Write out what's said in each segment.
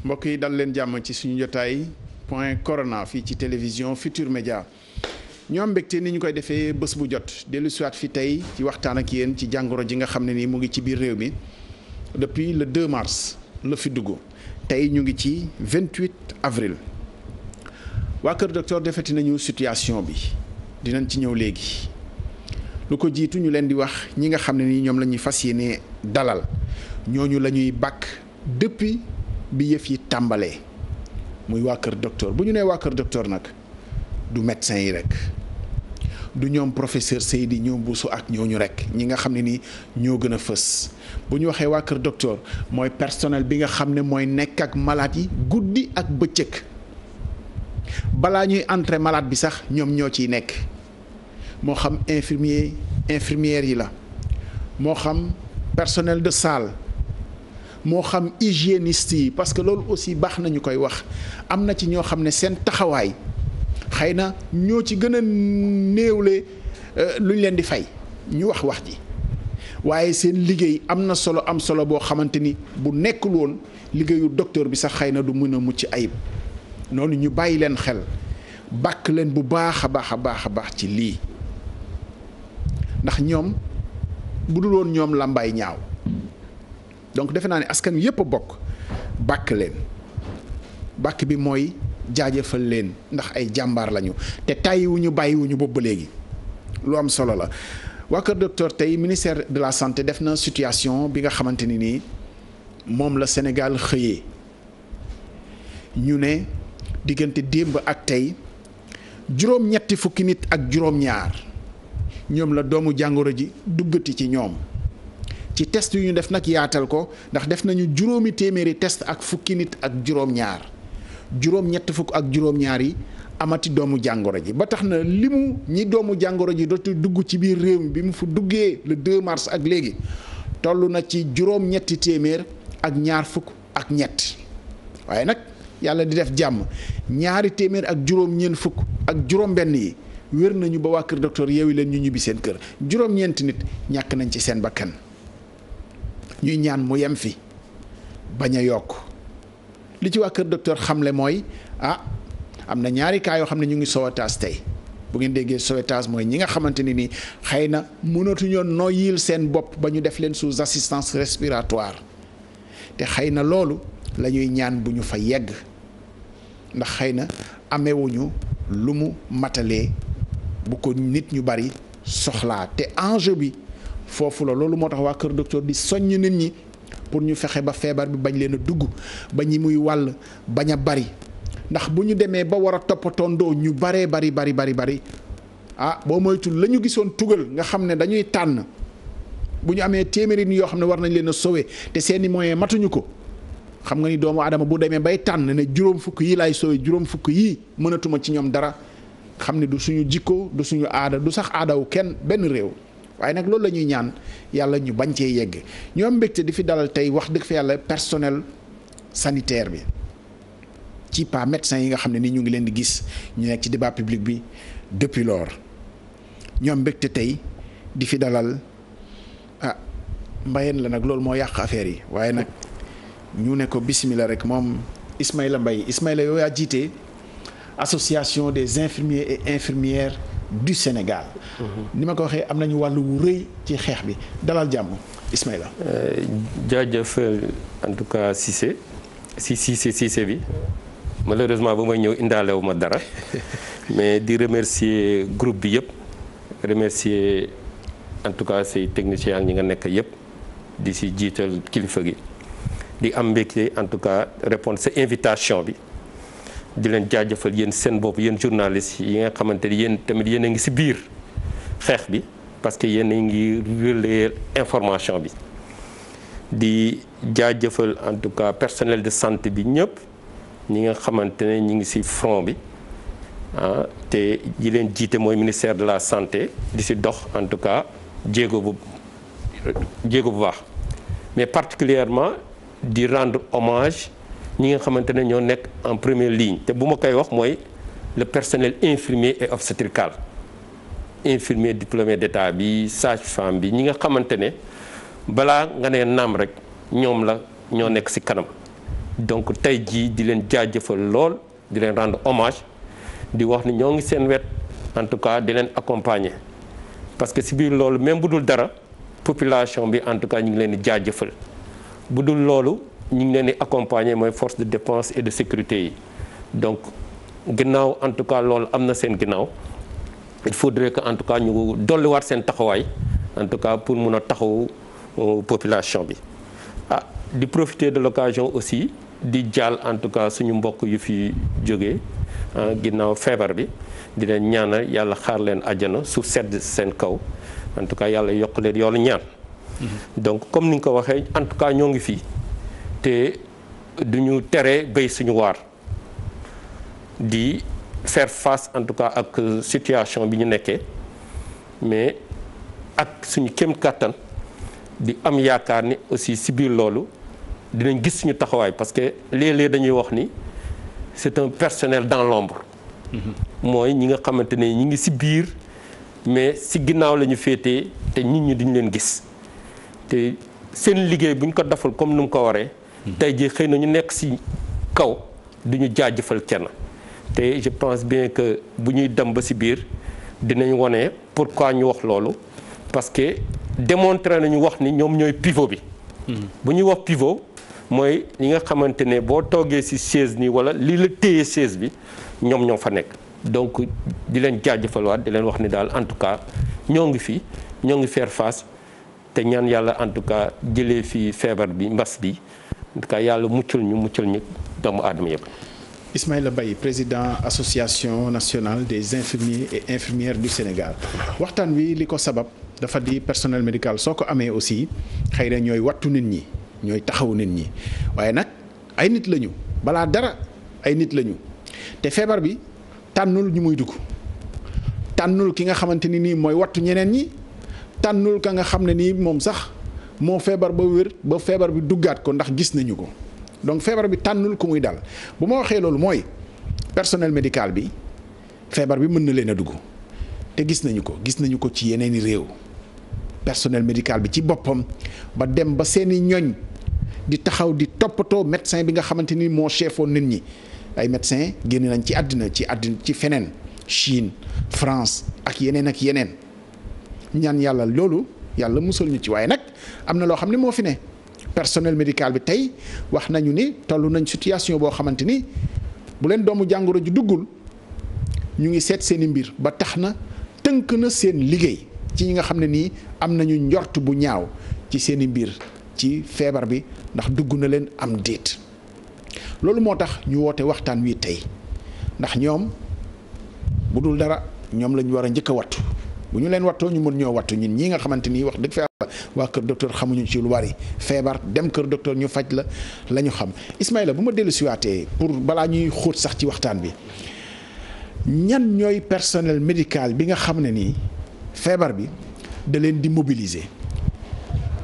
mbokk yi dal leen jàmm ci suñu jotaay point corona fii ci télévision Futur Média ñoo am mbégte ni ñu koy defee bés bu jot dellu siwaat fi tey ci waxtaan ak yéen ci jàngoro ji nga xam ne nii mu ngi ci biir réew mi depuis le 2 mars la fi dugg tey ñu ngi ci 28 avril waa Kër Docteur defeti nañu situation bi dinañ ci ñëw léegi lu ko jiitu ñu leen di wax ñi nga xam ne nii ñoom la ñuy fas yéene dalal ñooñu la ñuy bàkk depuis bi yëf yi tàmbalee muy waa Kër Docteur bu ñu nee waa Kër Docteur nag du médecin yi rek du ñoom professeur Seydi ñoom Bousso ak ñooñu rek ñi nga xam ne ni ñoo gën a fës bu ñu waxee waa Kër Docteur mooy personnel bi nga xam ne mooy nekk ak malade yi guddi ak bëccëg balaa ñuy entrer malade bi sax ñoom ñoo ciy nekk moo xam infirmière yi la moo xam personnel de salle moo xam hygiéniste yi parce que loolu aussi baax na ñu koy wax am na ci ñoo xam ne seen taxawaay xëy na ñoo ci gën a néewle lu ñu leen di fay ñu wax ji waaye seen liggéey am na solo am solo boo xamante ni bu nekkul woon liggéeyu docteur bi sax xëy na du mën a mucc ayib noonu ñu bàyyi leen xel bàkk leen bu baax a baax ci lii ndax ñoom bu dul woon ñoom làmbaay ñaaw donc defe naa ne askan wi yëpp a bokk bàkk leen bàkk bi mooy jaajëfal leen ndax ay jàmbaar lañu te tàyyiwuñu bàyyiwuñu boobu ba léegi lu am solo la waa Kër Docteur tey ministère de la santé def na situation bi nga xamante ni nii moom la Sénégal xëyee ñu ne diggante démb ak tey juróom-ñetti fukki nit ak juróom-ñaar ñoom la doomu jàngoro ji duggati ci ñoom ci test yu ñu def nag yaatal ko ndax def nañu juróomi téeméeri test ak fukki nit ak juróom-ñaar juróom-ñett fukk ak juróom-ñaar yi amati doomu jàngoro ji ba tax na limu ñi doomu jàngoro ji dootu dugg ci biir réew mi bi mu fu duggee le 2 mars ak léegi toll na ci juróom-ñetti téeméer ak ñaar fukk ak ñett waaye nag yàlla di def jàmm ñaari téeméer ak juróom-ñeent fukk ak juróom-benn yi wér nañu ba waa Kër Docteur yeewi leen ñu ñibbi seen kër juróom-ñeenti nit ñàkk nañ ci seen bakkan ñuy ñaan mu yem fi bañ a yokk li ci waa Kër Docteur xamle mooy am na ñaari cas yoo xam ne ñu ngi Sowétas tey bu ngeen déggee Sowétas mooy ñi nga xamante ni nii xëy na mënatuñoo noyyil seen bopp ba ñu def leen sous assistance respiratoire te xëy na loolu la ñuy ñaan bu ñu fa yegg ndax xëy na amewuñu lu mu matalee bu ko nit ñu bari soxlaa te enjeu bi foofu la loolu moo tax waa Kër Docteur di soññ nit ñi pour ñu fexe ba feebar bi bañ leen a dugg ba ñi muy wàll bañ a bari ndax bu ñu demee ba war a toppatoondoo ñu baree bari boo moytul la ñu gisoon tugal nga xam ne dañuy tànn bu ñu amee téeméeri nit yoo xam ne war nañ leen a sauver te seeni moyens matuñu ko xam nga ni doomu aadama bu demee bay tànn ne juróom fukk yi laay sauver juróom fukk yii mënatuma ci ñoom dara xam ne du suñu jikko du suñu aada du sax aadawu kenn benn réew waaye nag loolu la ñuy ñaan yàlla ñu bañ cee yegg ñoo am mbégte di fi dalal tey wax dëgg fa yàlla personnel sanitaire bi ci pas médecins yi nga xam ne ni ñu ngi leen di gis ñu nekk ci débat public bi depuis lors ñoo am mbégte tey di fi dalal mbayeen la nag loolu moo yàq affaire yi waaye nag ñu ne ko bismillah rek moom Ismaïla Mbaye Ismaïla yow yaa jiite association des infirmiers et infirmières du Sénégal. ni ma ko waxee am nañu wàllu wu rëy ci xeex bi dalal jàmm Ismaïla. jaajëf en tout cas Cissé bi malheureusement ba may ñëw indaalewu ma dara mais di remercier groupe bi yëpp remercier en tout cas say techniciens ak ñi nga nekk yëpp di si jiital kilifa gi di am mbégte en tout cas répondre sa invitation bi. di leen jaajëfal yéen seen bopp yéen journalistes yi nga xamante ni yéen tamit yéen a ngi ci biir xeex bi parce que yéen a ngi relayer information bi di jaajëfal en tout cas personnel de santé bi ñëpp ñi nga xamante ne ñi ngi ci front bi te yi leen jiite mooy ministère de la santé di ci dox en tout cas jéego bu baax mais particulièrement di rendre hommage ñi nga xamante ne ñoo nekk en première ligne te bu ma koy wax mooy le personnel infirmier et obstétrical infirmier diplômé d'état bi sage-femme bi ñi nga xamante ne balaa nga ne naam rek ñoom la ñoo nekk ci kanam donc tey jii di leen jaajëfal lool di leen rendre hommage di wax ni ñoo ngi seen wet en tout cas di leen accompagner parce que si biir loolu même bu dul dara population bi en tout cas ñu ngi leen di jaajëfal bu dul loolu ñu ngi leen di accompagner mooy force de défense et de sécurité yi donc ginnaaw en tout cas loolu am na seen ginnaaw il faudrait que en tout cas ñu dolliwaat seen taxawaay en tout cas pour mun a taxaw population bi di profiter de l'occasion aussi di jàll en tout cas suñu mbokk yu fi jógee ginnaaw feebar bi di leen ñaanal yàlla xaar leen àjjana suuf sedd seen kaw en tout cas yàlla yokk leen yoolu ñaan donc comme ni nga ko waxee en tout cas ñoo ngi fii te duñu tere béy suñu waar di faire face en tout cas ak situation bi ñu nekkee mais ak suñu kéem kàttan di am yaakaar ni aussi si biir loolu dinañ gis suñu taxawaay parce que léeg-léeg dañuy wax ni c'est un personnel dans l'ombre mooy ñi nga xamante ne ñi ngi si biir mais si ginnaaw la ñu féetee te nit ñi duñu leen gis te seen liggéey bu ñu ko defal comme ni mu ko waree tey jii xëy na ñu nekk si kaw duñu jaajëfal kenn te je pense bien que bu ñuy dem ba si biir dinañ wone pourquoi ñu wax loolu parce que démontré nañu wax ni ñoom ñooy pivot bi bu ñuy wax pivot mooy ñi nga xamante ne boo toogee ci chaise nii walla lii la téye chaise bi ñoom ñoo fa nekk donc di leen jaajëfalwaat di leen wax ni daal en tout cas ñoo ngi fi ñoo ngi faire face te ñaan yàlla en tout cas jëlee fi feebar bi mbas bi en tout cas yàlla muccal ñu doomu aadama yëpp. Ismaïla Baye président association nationale des infirmiers et infirmières du Sénégal waxtaan wi li ko sabab dafa di personnel médical soo ko amee aussi xëy na ñooy wattu nit ñi ñooy taxaw nit ñi waaye nag ay nit lañu balaa dara ay nit lañu te feebar bi tànnul ñu muy dugg tànnul ki nga xamante ni nii mooy wattu ñeneen ñi tànnul ka nga xam ne nii moom sax moo feebar ba wér ba feebar bi duggaat ko ndax gis nañu ko donc feebar bi tànnul ku muy dal bu ma waxee loolu mooy personnel médical bi feebar bi mën na leen a dugg te gis nañu ko ci yeneeni réew personnel médical bi ci boppam ba dem ba seeni ñoñ di taxaw di toppatoo médecin bi nga xamante ni moo chefoon nit ñi ay médecin génn nañ ci àddina ci feneen Chine France ak yeneen ñaan yàlla loolu yàlla musal ñu ci waaye nag am na loo xam ne moo fi ne personnel médical bi tey wax nañu ni toll nañ situation boo xamante ni bu leen doomu jàngoro ji duggul ñu ngi seet seeni mbir ba tax na tënk na seen liggéey ci ñi nga xam ne nii am nañu njort bu ñaaw ci seeni mbir ci feebar bi ndax dugg na leen am déet loolu moo tax ñu woote waxtaan wi tey ndax ñoom bu dul dara ñoom lañu war a njëkk a wattu bu ñu leen wattoo ñu mën ñoo wattu ñun ñii nga xamante ni wax dëgg fa yàlla waa kër docteur xamuñu ci lu bari feebar dem kër docteur ñu faj la ñu xam Ismaïla bu ma dellu siwaatee pour balaa ñuy xóot sax ci waxtaan bi ñan ñooy personnel médical bi nga xam ne nii feebar bi da leen di mobiliser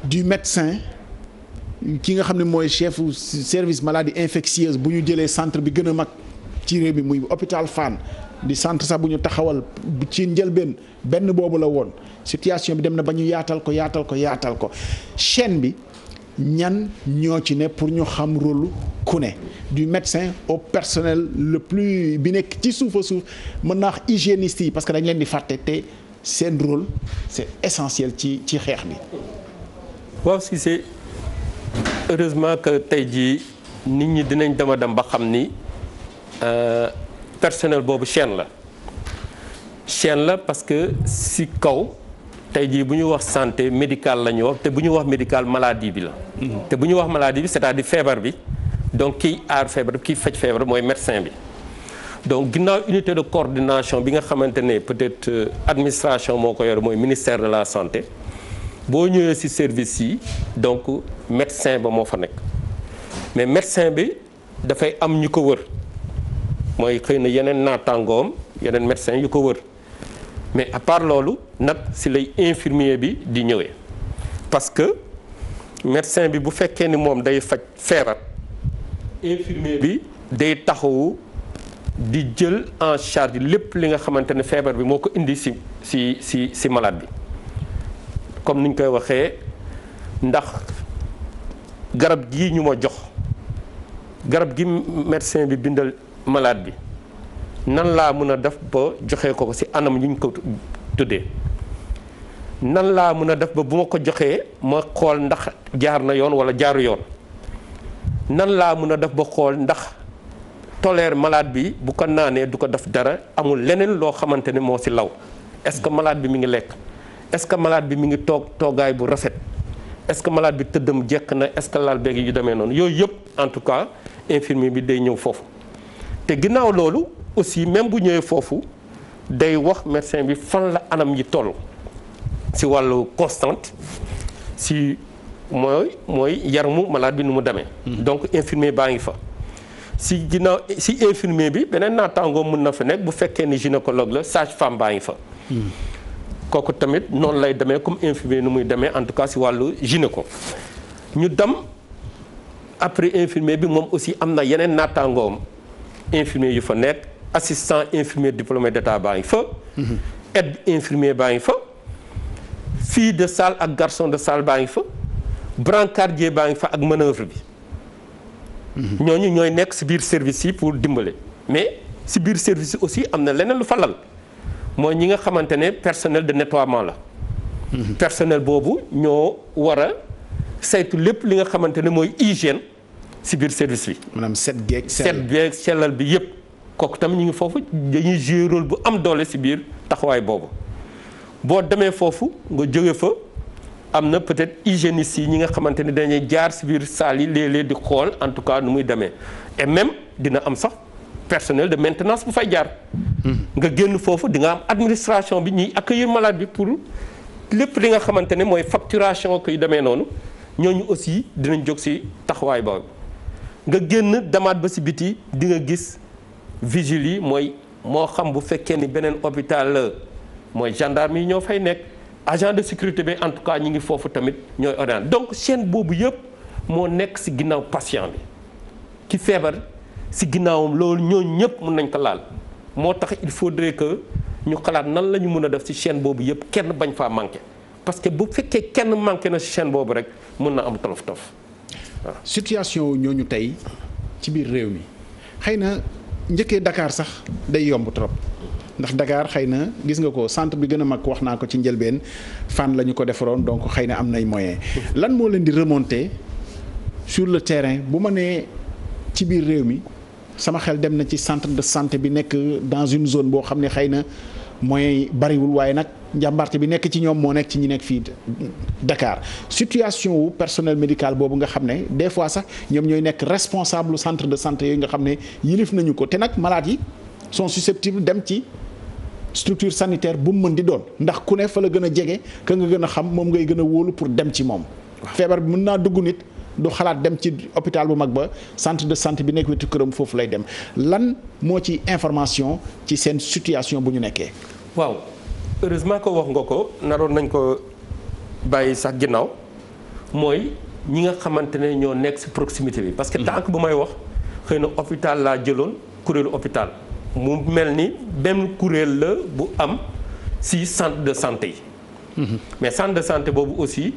du médecin ki nga xam ne mooy chef service maladie infectieuse bu ñu jëlee centre bi gën a mag ci réew mi muy hôpital Fann di centre sax bu ñu taxawal ci njëlbeen benn boobu la woon situation bi dem na ba ñu yaatal ko chaîne bi ñan ñoo ci ne pour ñu xam rôle ku ne du médecin au personnel le plus bi nekk ci suuf a suuf mën naa wax hygiéniste yi parce que dañ leen di fàtte te seen rôle c'est essentiel ci xeex bi. waaw si c'est heureusement que tey jii nit ñi dinañ dem ba xam ni personnel boobu chaîne la parce que si kaw tey jii bu ñu wax santé médicale la ñu wax te bu ñu wax médical maladie bi la. te bu ñu wax maladie bi c'est-à-dire feebar bi donc kiy aar feebar kiy faj feebar mooy médecin bi. donc ginnaaw unité de coordination bi nga xamante ne peut-être administration moo ko yor mooy ministère de la santé boo ñëwee ci service yi donc médecin ba moo fa nekk mais médecin bi dafay am ñu ko wër mooy xëy na yeneen naataangoom yeneen médecin yu ko wër mais à part loolu nag ci lay infirmier bi di ñëwee parce que médecin bi bu fekkee ni moom day faj feebar infirmier bi day taxawu di jël en charge lépp li nga xamante ne feebar bi moo ko indi ci malade bi comme ni ñu koy waxee ndax garab gii ñu ma jox garab gi médecin bi bindal malade bi nan laa mën a def ba joxe ko ci anam yu ñu ko tuddee nan laa mën a def ba bu ma ko joxee ma xool ndax jaar na yoon walla jaaru yoon nan laa mën a def ba xool ndax tolère malade bi bu ko naanee du ko def dara amul leneen loo xamante ne moo ci law est-ce que malade bi mi ngi lekk est-ce que malade bi mi ngi toog toogaay bu rafet est-ce que malade bi tëddam jekk na est-ce que laal beeg yu demee noonu yooyu yëpp en tout cas infirmier bi day ñëw foofu te ginnaaw loolu aussi même bu ñëwee foofu day wax médecin bi fan la anam yi toll ci wàllu constante ci mooy yaramu malade bi nu mu demee. donc infirmier baa ngi fa. ci ginnaaw ci infirmier bi beneen naataangoo mën na fa nekk bu fekkee ni gynécologue la sage-femme baa ngi fa. kooku tamit noonu lay demee comme infirmier nu muy demee en tout cas ci wàllu gynéco ñu dem après infirmier bi moom aussi am na yeneen naataangoom infirmier yu fa nekk assistant infirmier diplômé d'état baa ngi fa. aide infirmier baa ngi fa. fille de salle ak garçon de salle baa ngi fa. brancardier baa ngi fa ak manœuvre bi. ñooñu ñooy nekk ci biir service yi pour dimbale mais ci biir service yi aussi am na leneen lu fa lal mooy ñi nga xamante ne personnel de nettoiement la. personnel boobu ñoo war a saytu lépp li nga xamante ne mooy hygiène ci biir service bi. maanaam set geeg sellal bi yépp kooku tamit ñu ngi foofu dañuy jouer rôle bu am doole ci biir taxawaay boobu boo demee foofu nga jóge fa. am na peut-être hygiénistes yi ñi nga xamante ne dañuy jaar ci biir salle yi léeg-léeg di xool en tout cas nu muy demee et même dina am sax personnel de maintenance bu fay jaar. nga génn foofu di nga am administration bi ñuy accueillir malade bi pour lépp li nga xamante ne mooy facturation koy demee noonu ñooñu aussi dinañ jóg ci taxawaay boobu. nga génn demaat ba ci biti di nga gis vigile yi mooy moo xam bu fekkee ni beneen hôpital la mooy gendarme yi ñoo fay nekk. agent de sécurité bi en tout cas ñi ngi foofu tamit ñooy orienté donc chaîne boobu yëpp moo nekk ci ginnaaw patient bi ki feebar ci ginnaawam loolu ñooñu ñëpp mën nañ ko laal moo tax il faudrait que ñu xalaat nan la ñu mën a def ci chaîne boobu yëpp kenn bañ faa manqué parce que bu fekkee kenn manqué na ci chaîne boobu rek mën na am tolof-tolof waaw. situation ñooñu tey ci biir réew mi xëy na njëkkee Dakar sax day yomb trop. ndax Dakar xëy na gis nga ko centre bi gën a mag wax naa ko ci njëlbeen fan la ñu ko defaroon donc xëy na am nay moyens lan moo leen di remonter sur le terrain bu ma nee ci biir réew mi sama xel dem na ci centre de santé bi nekk dans une zone boo xam ne xëy na moyens yi bariwul waaye nag njàmbarte bi nekk ci ñoom moo nekk ci ñi nekk fii Dakar situation wu personnel médical boobu nga xam ne des fois sax ñoom ñooy nekk responsable centre de santé yooyu nga xam ne yilif nañu ko te nag malades yi sont susceptibles dem ci structure sanitaire bu mu mën di doon ndax ku ne fa la gën a jege ka nga gën a xam moom ngay gën a wóolu pour dem ci moom. feebar bi mën naa dugg nit du xalaat dem ci hôpital bu mag ba centre de santé bi nekk wetu këram foofu lay dem lan moo ci information ci seen situation bu ñu nekkee. waaw heureusement que wax nga ko naroon nañ ko bàyyi sax ginnaaw mooy ñi nga xamante ne ñoo nekk ci proximité bi. parce que tant que bu may wax xëy na hôpital laa jëloon kuréelu hôpital. mu mel ni benn kuréel la bu am ci centre de santé yi. mais centre de santé boobu aussi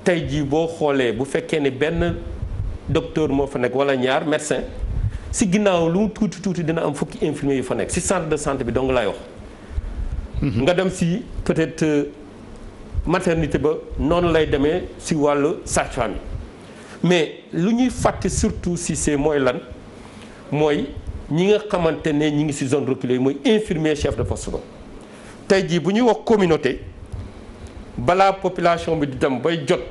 tey jii boo xoolee bu fekkee ne benn docteur moo fa nekk walla ñaar médecin ci ginnaaw lu mu tuuti tuuti dina am fukki infirmier yu fa nekk ci centre de santé bi dong laay wax. nga dem ci peut-être maternité ba noonu lay demee ci wàllu sage-femme yi mais lu ñuy fàtte surtout ci c'est mooy lan mooy. ñi nga xamante ne ñi ngi ci zone reculée yi mooy infirmier chef de poste ba tey jii bu ñuy wax communauté balaa population bi di dem bay jot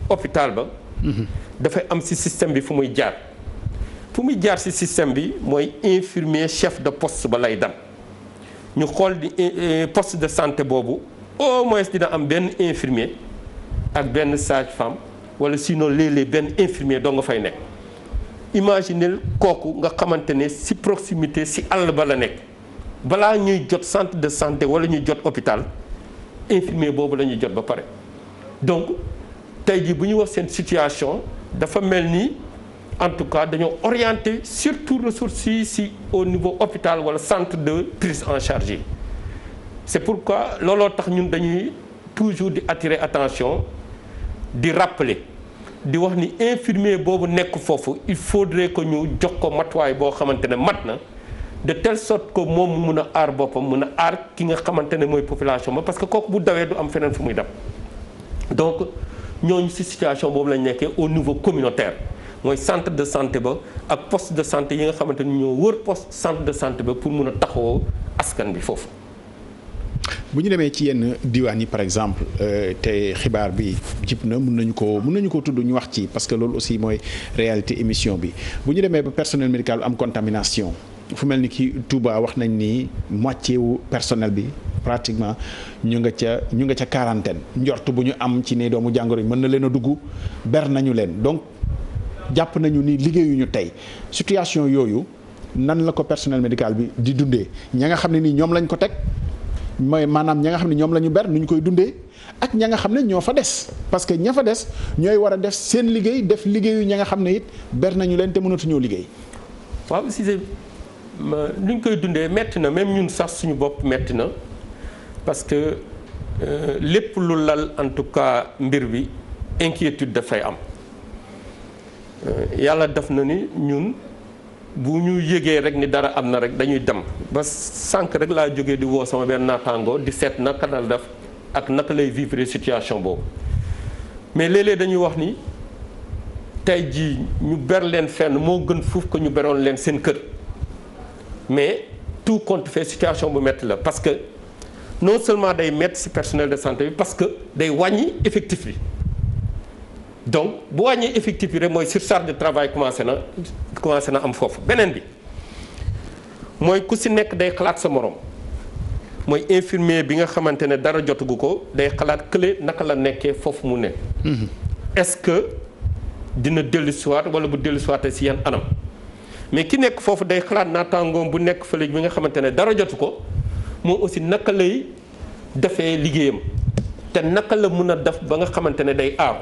hôpital ba dafay am ci système bi fu muy jaar ci système bi mooy infirmier chef de poste ba lay dem ñu xool di poste de santé boobu au moins dina am benn infirmier ak benn sage-femme walla sinon léeg-léeg benn infirmier doo nga fay nekk imaginez kooku nga xamante ne ci proximité ci àll ba la nekk balaa ñuy jot centre de santé walla ñuy jot hôpital infirmier boobu la ñuy jot ba pare donc tey jii bu ñuy wax seen situation dafa mel ni en tout cas dañoo orienté surtout ressources yi ci au niveau hôpital walla centre de prise en charge yi c'est pourquoi looloo tax ñun dañuy toujours di attirer attention di rappeler di wax ni infirmier boobu nekk foofu il faudrait que ñu jox ko matuwaay boo xamante ne mat na de telle sorte que moom mu mun a aar boppam mun a aar ki nga xamante ne mooy population ba parce que kooku bu dawee du am feneen fu muy dem donc ñooñu ci situation boobu lañ nekkee au niveau communautaire mooy centre de santé ba ak poste de santé yi nga xamante ni ñoo wër poste centre de santé ba pour mun a taxawoo askan bi foofu. bu ñu demee ci yenn diwaan yi par exemple te xibaar bi jib na mun nañu ko tudd ñu wax ci parce que loolu aussi mooy réalité émission bi bu ñu demee ba personnel médical am contamination fu mel ni ki Touba wax nañ ni moitié wu personnel bi pratiquement ñu nga ca quarantaine njort bu ñu am ci ne doomu jàngoro yi mën na leen a dugg ber nañu leen donc jàpp nañu ni liggéeyuñu tey situation yooyu nan la ko personnel médical bi di dundee ña nga xam ne nii ñoom lañ ko teg mooy maanaam ña nga xam ne ñoom la ñu ber nu ñu koy dundee ak ña nga xam ne ñoo fa des parce que ña fa des ñooy war a def seen liggéey def liggéeyu ña nga xam ne it ber nañu leen te mënatuñoo liggéey. waaw si nu ñu koy dundee metti na même ñun sax suñu bopp metti na parce que lépp lu lal en tout cas mbir bi inquiétude dafay am yàlla def na ni ñun. bu ñu yëgee rek ni dara am na rek dañuy dem ba sànq rek laa jógee di woo sama benn naataango di seet naka la def ak naka lay vivre situation boobu mais léeg-léeg dañuy wax ni tey jii ñu ber leen fenn moo gën fuuf ko ñu beroon leen seen kër mais tout compte fait situation bu métti la parce que non seulement day métti ci personnel de santé bi parce que day wàññi effectif bi donc bu wàññee effectif bi rek mooy surcharge de travail commencé na am foofu beneen bi mooy ku ci nekk day xalaat sa morom mooy infirmier bi nga xamante ne dara jotugu ko day xalaat kële naka la nekkee foofu mu ne. est-ce que dina dellusiwaat wala bu dellusiwaatee ci yan anam mais ki nekk foofu day xalaat naataangoom bu nekk fële bi nga xamante ne dara jotu ko moom aussi naka lay defee liggéeyam te naka la mën a def ba nga xamante ne day aaru.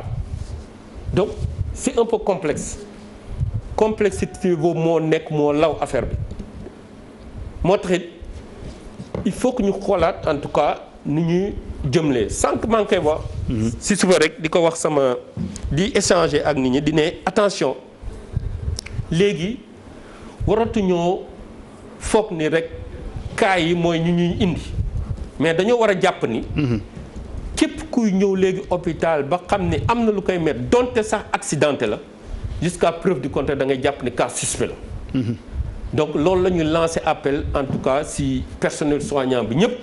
donc c'est un peu complexe complexité boobu moo law affaire bi moo taxit il faut que ñu xoolaat en tout cas ni ñuy jëmlee sànq maa ngi koy wax. si suba rek di ko wax sama di échanger ak nit ñi di ne attention léegi waratuñoo foog ni rek cas yi mooy ñu ñuy indi mais dañoo war a jàpp ni. képp kuy ñëw léegi hôpital ba xam ne am na lu koy mettre donte sax accidenté la jusqu'à preuve du contraire da ngay jàpp ne cas suspect la. donc loolu la ñuy lancer appel en tout cas si personnel soignant bi ñëpp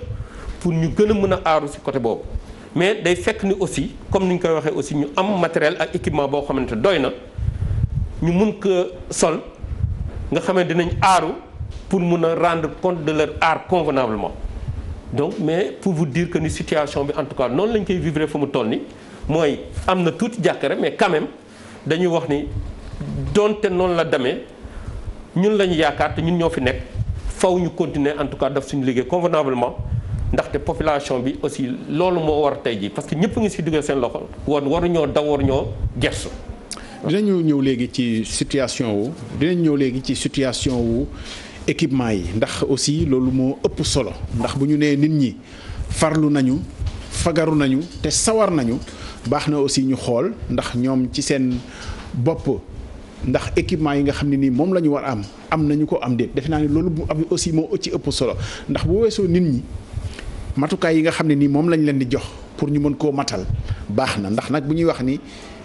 pour ñu gën a mën a aaru si côté boobu mais day fekk ni aussi comme ni ñu koy waxee aussi ñu am matériel ak équipement boo xamante doy na ñu mun ko sol nga xamante dinañ aaru pour mun a rendre compte de leur art convenablement. donc mais pour vous dire que ni situation bi en tout cas noonu lañ koy vivre fu mu toll ni mooy am na tuuti jàkkare mais quand même dañuy wax ni donte noonu la demee ñun lañu yaakaar te ñun ñoo fi nekk faw ñu continuer en tout cas def suñu liggéey convenablement ndaxte population bi aussi loolu moo war tey jii parce que ñëpp ngi si dugal seen loxo waruñoo daw waruñoo gersu. dinañu ñëw léegi ci situation wu équipement yi ndax aussi loolu moo ëpp solo ndax bu ñu nee nit ñi farlu nañu fagaru nañu te sawar nañu baax na aussi ñu xool ndax ñoom ci seen bopp ndax équipement yi nga xam ne nii moom la ñu war am nañu ko am déet defe naa ne loolu bu am aussi moo ci ëpp solo ndax bu weesoo nit ñi matukaay yi nga xam ne nii moom lañ leen di jox pour ñu mën koo matal baax na ndax nag bu ñuy wax ni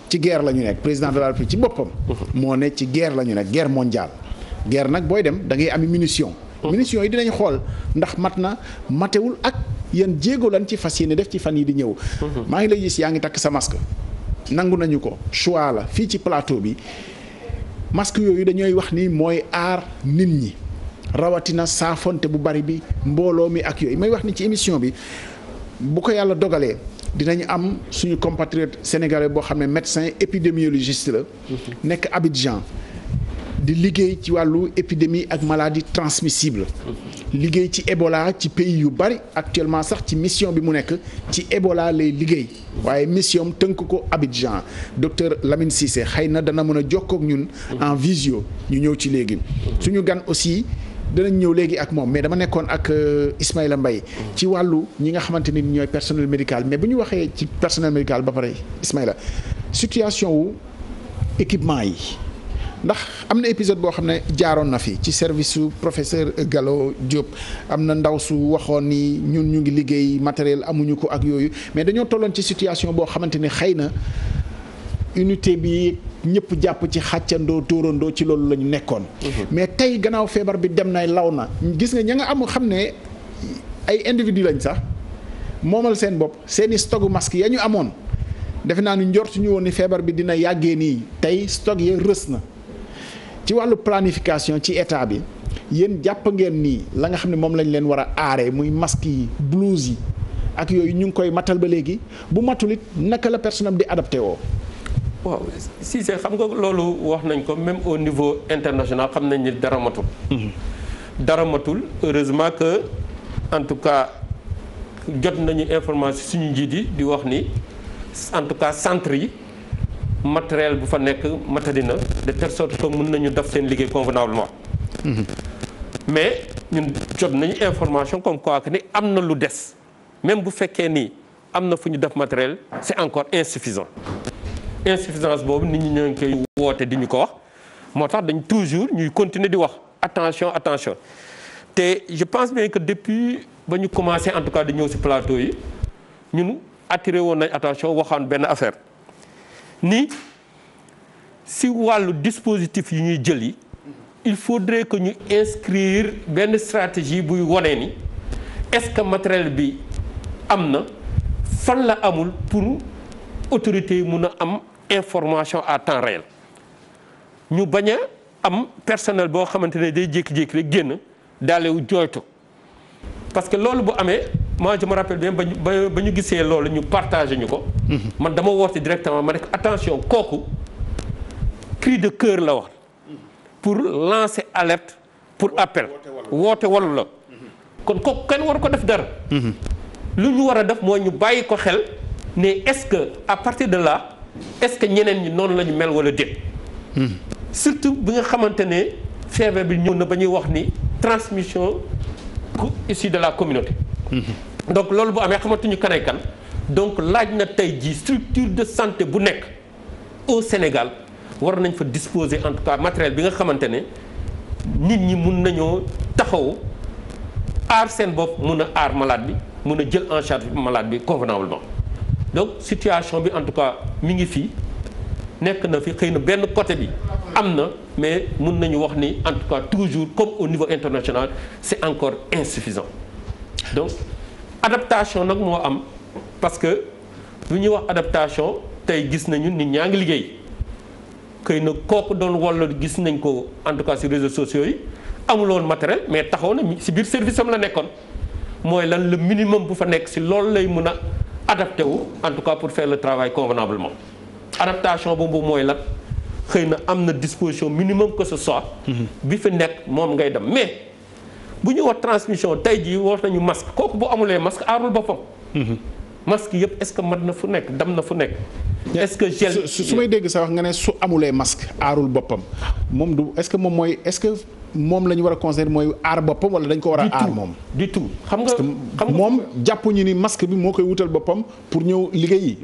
ci guerre la ñu nekk président de la République ci boppam moo ne ci guerre la ñu nekk guerre mondiale. guerre nag booy dem da ngay ami munition yi dinañ xool ndax mat na matewul ak yan jéego lan ci fas yéene def ci fan yi di ñëw maa ngi lay gis yaa ngi takk sa masque nangu nañu ko choix la fii ci plateau bi masque yooyu dañooy wax ni mooy aar nit ñi rawatina saafonte bu bari bi mbooloo mi ak yooyu may wax ni ci émission bi bu ko yàlla dogalee dinañ am suñu compatriote sénégalais boo xam ne médecin épidémiologiste la nekk Abidjan di liggéey ci wàllu épidémie ak maladie transmissible liggéey ci Ebola ci pays yu bari actuellement sax ci mission bi mu nekk ci Ebola lay liggéey waaye mission tënk ko Abidjan docteur Lamine Cissé xëy na dana mën a jokkoo ak ñun en visio ñu ñëw ci léegi suñu gan aussi danañ ñëw léegi ak moom mais dama nekkoon ak Ismaïla Mbaye ci wàllu ñi nga xamante ni ñooy personnel médical mais bu ñu waxee ci personnel médical ba pare Ismaïla situation wu équipement yi ndax am na épisode boo xam ne jaaroon na fi ci service su professeur Gallo Diop am na ndaw su waxoon ni ñun ñu ngi liggéey matériel amuñu ko ak yooyu mais dañoo tolloon ci situation boo xamante ni xëy na unité bi ñëpp jàpp ci xàccandoo tóorandoo ci loolu la ñu nekkoon. mais tey gannaaw feebar bi dem na law na gis nga ña nga am xam ne ay individu lañ sax moomal seen bopp seeni stock masque ya ñu amoon defe naa ni njortuñu woon ni feebar bi dina yàggee nii tey stock ya rës na. ci wàllu planification ci état bi yéen jàpp ngeen nii la nga xam ne moom lañ leen war a aaree muy masque yi blouse yi ak yooyu ñu ngi koy matal ba léegi bu matul it naka la personnel di adapté woo. waaw si c'est xam nga loolu wax nañ ko même au niveau international xam nañ ni dara matul. dara matul heureusement que en tout cas jot nañu information suñu njiit yi di wax ni en tout cas centre yi. matériel bu fa nekk matadina de telle sorte que mën nañu def seen liggéey convenablement. mais ñun jot nañu information comme quoi que ni am na lu des même bu fekkee ni am na fu ñu def matériel c'est encore insuffisant. insuffisance boobu nit ñi ñoo ngi koy woote di ñu ko wax moo tax dañ toujours ñuy continuer di wax attention attention te je pense bien que depuis ba ñu commencé en tout cas di ñëw ci plateau yi ñun attiré woon nañ attention waxaan benn affaire. ni si wàllu dispositif yi ñuy jël yi il faudrait que ñu inscrire benn stratégie buy wone ni est-ce que matériel bi am na fan la amul pour autorités yi mun a am information à temps réel ñu bañ a am personnel boo xamante ne day jékki-jékki rek génn daalewu jooytu parce que loolu bu amee moi je me rappelle bien ba ñu gisee loolu ñu partagé ñu ko. man dama woote directement ma ne attention kooku cri de cœur la wax pour lancer alerte pour appel woote wallu la kon kooku kenn waru ko def dara. lu ñu war a def mooy ñu bàyyi ko xel ne est-ce que à partir de là est-ce que ñeneen ñi noonu la ñu mel wala déet. surtout bi nga xamante ne feebar bi ñëw na ba ñuy wax ni transmission issue de la communauté. donc loolu bu amee xamatuñu kan ak kan donc laaj na tey jii structure de santé bu nekk au Sénégal war nañ fa disposer en tout cas matériel bi nga xamante ne nit ñi mun nañoo taxaw aar seen bopp mun a aar malade bi mun a jël en charge malade bi convenablement donc situation bi en tout cas mi ngi fii nekk na fi xëy na benn côté bi am na mais mun nañu wax ni en tout cas toujours comme au niveau international c'est encore insuffisant donc adaptation nag moo am parce que bu ñuy wax adaptation tey gis nañu nit ñaa ngi liggéey xëy na kooku doon walla gis nañ ko en tout cas ci réseaux sociaux yi amuloon matériel mais taxaw na ci biir service am la nekkoon mooy lan le minimum bu fa nekk ci loolu lay mën a adapté wu en tout cas pour faire le travail convenablement adaptation boobu mooy lan xëy na am na disposition minimum que ce soit bi fi nekk moom ngay dem mais bu ñu wax transmission tey jii wax nañu masque kooku bu amulee masque aarul boppam. masque yëpp est-ce que mat na fu nekk dem na fu nekk. est-ce que gel su may dégg sa wax nga ne su amulee masque aarul boppam moom du est-ce que moom mooy est-ce que moom la ñu war a considérer mooy aar boppam wala dañ ko war a aar moom. du tout xam nga moom jàppuñu ni masque bi moo koy wutal boppam pour ñëw liggéeyi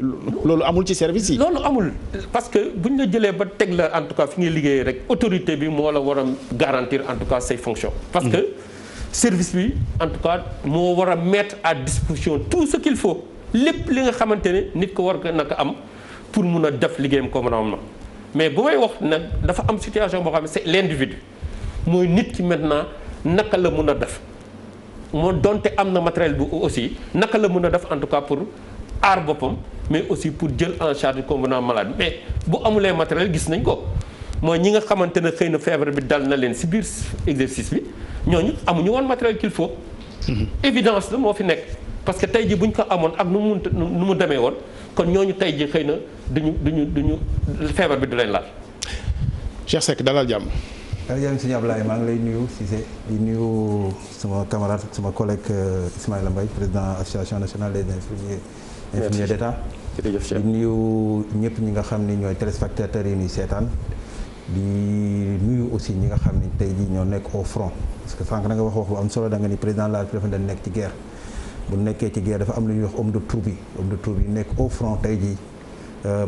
loolu amul ci service yi. loolu amul parce que buñ la jëlee ba teg la en tout cas fi ngay liggéeyee rek autorité bi moo la war a garantir en tout cas say fonctions. parce que service bi en tout cas moo war a mettre à disposition tout ce qu'il faut lépp li nga xamante ne nit ko war naka am pour mun a def liggéeyam convenablement mais bu may wax nag dafa am situation boo xam ne c'est l'individu mooy nit ki maintenant naka la mun a def moo donte am na matériel bi aussi naka la mun a def en tout cas pour aar boppam mais aussi pour jël en charge convenablement malade mais bu amulee matériel gis nañ ko mooy ñi nga xamante ne xëy na feebar bi dal na leen ci biir exercice bi ñooñu amuñu woon matériel qu'il faut. évidence la moo fi nekk parce que tey jii buñ ko amoon ak nu mu demee woon kon ñooñu tey jii xëy na duñu feebar bi du leen laal. Cheikh Seck dalal jàmm. jërëjëf sëñ Ablaye maa ngi lay nuyu Cissé di nuyu sama camarade sama collègue Ismaïla Mbaye président association nationale des infirmiers d'État. di nuyu ñëpp ñi nga xam ni ñooy téléspectateurs yi ñuy seetaan. di nuyu aussi ñi nga xam ni tey jii ñoo nekk au front parce que sànq da nga wax bu am solo da nga ni président de la République dafa nekk ci guerre bu nekkee ci guerre dafa am lu ñuy wax homme de troupe yi nekk au front tey jii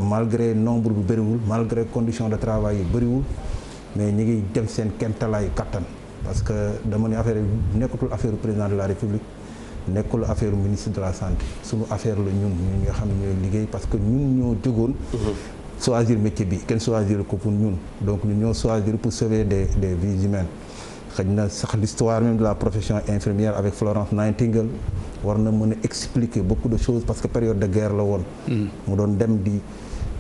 malgré nombre bu bëriwul malgré conditions de travail yu bëriwul mais ñi ngi dem seen kemtalaayu kattan parce que dama ne affaire yi nekkatul affaire président de la république nekkul affaire ministre de la santé suñu affaire la ñun nga xam ne ñooy liggéey parce que ñun ñoo jógoon choisir métier bi kenn choisir ko pour ñun donc ñun ñoo choisir pour sauver des vies humaines xëy na sax l'histoire même de la profession infirmière avec Florence Nightingale war na mën a expliquer beaucoup de choses parce que période de guerre la woon mu doon dem di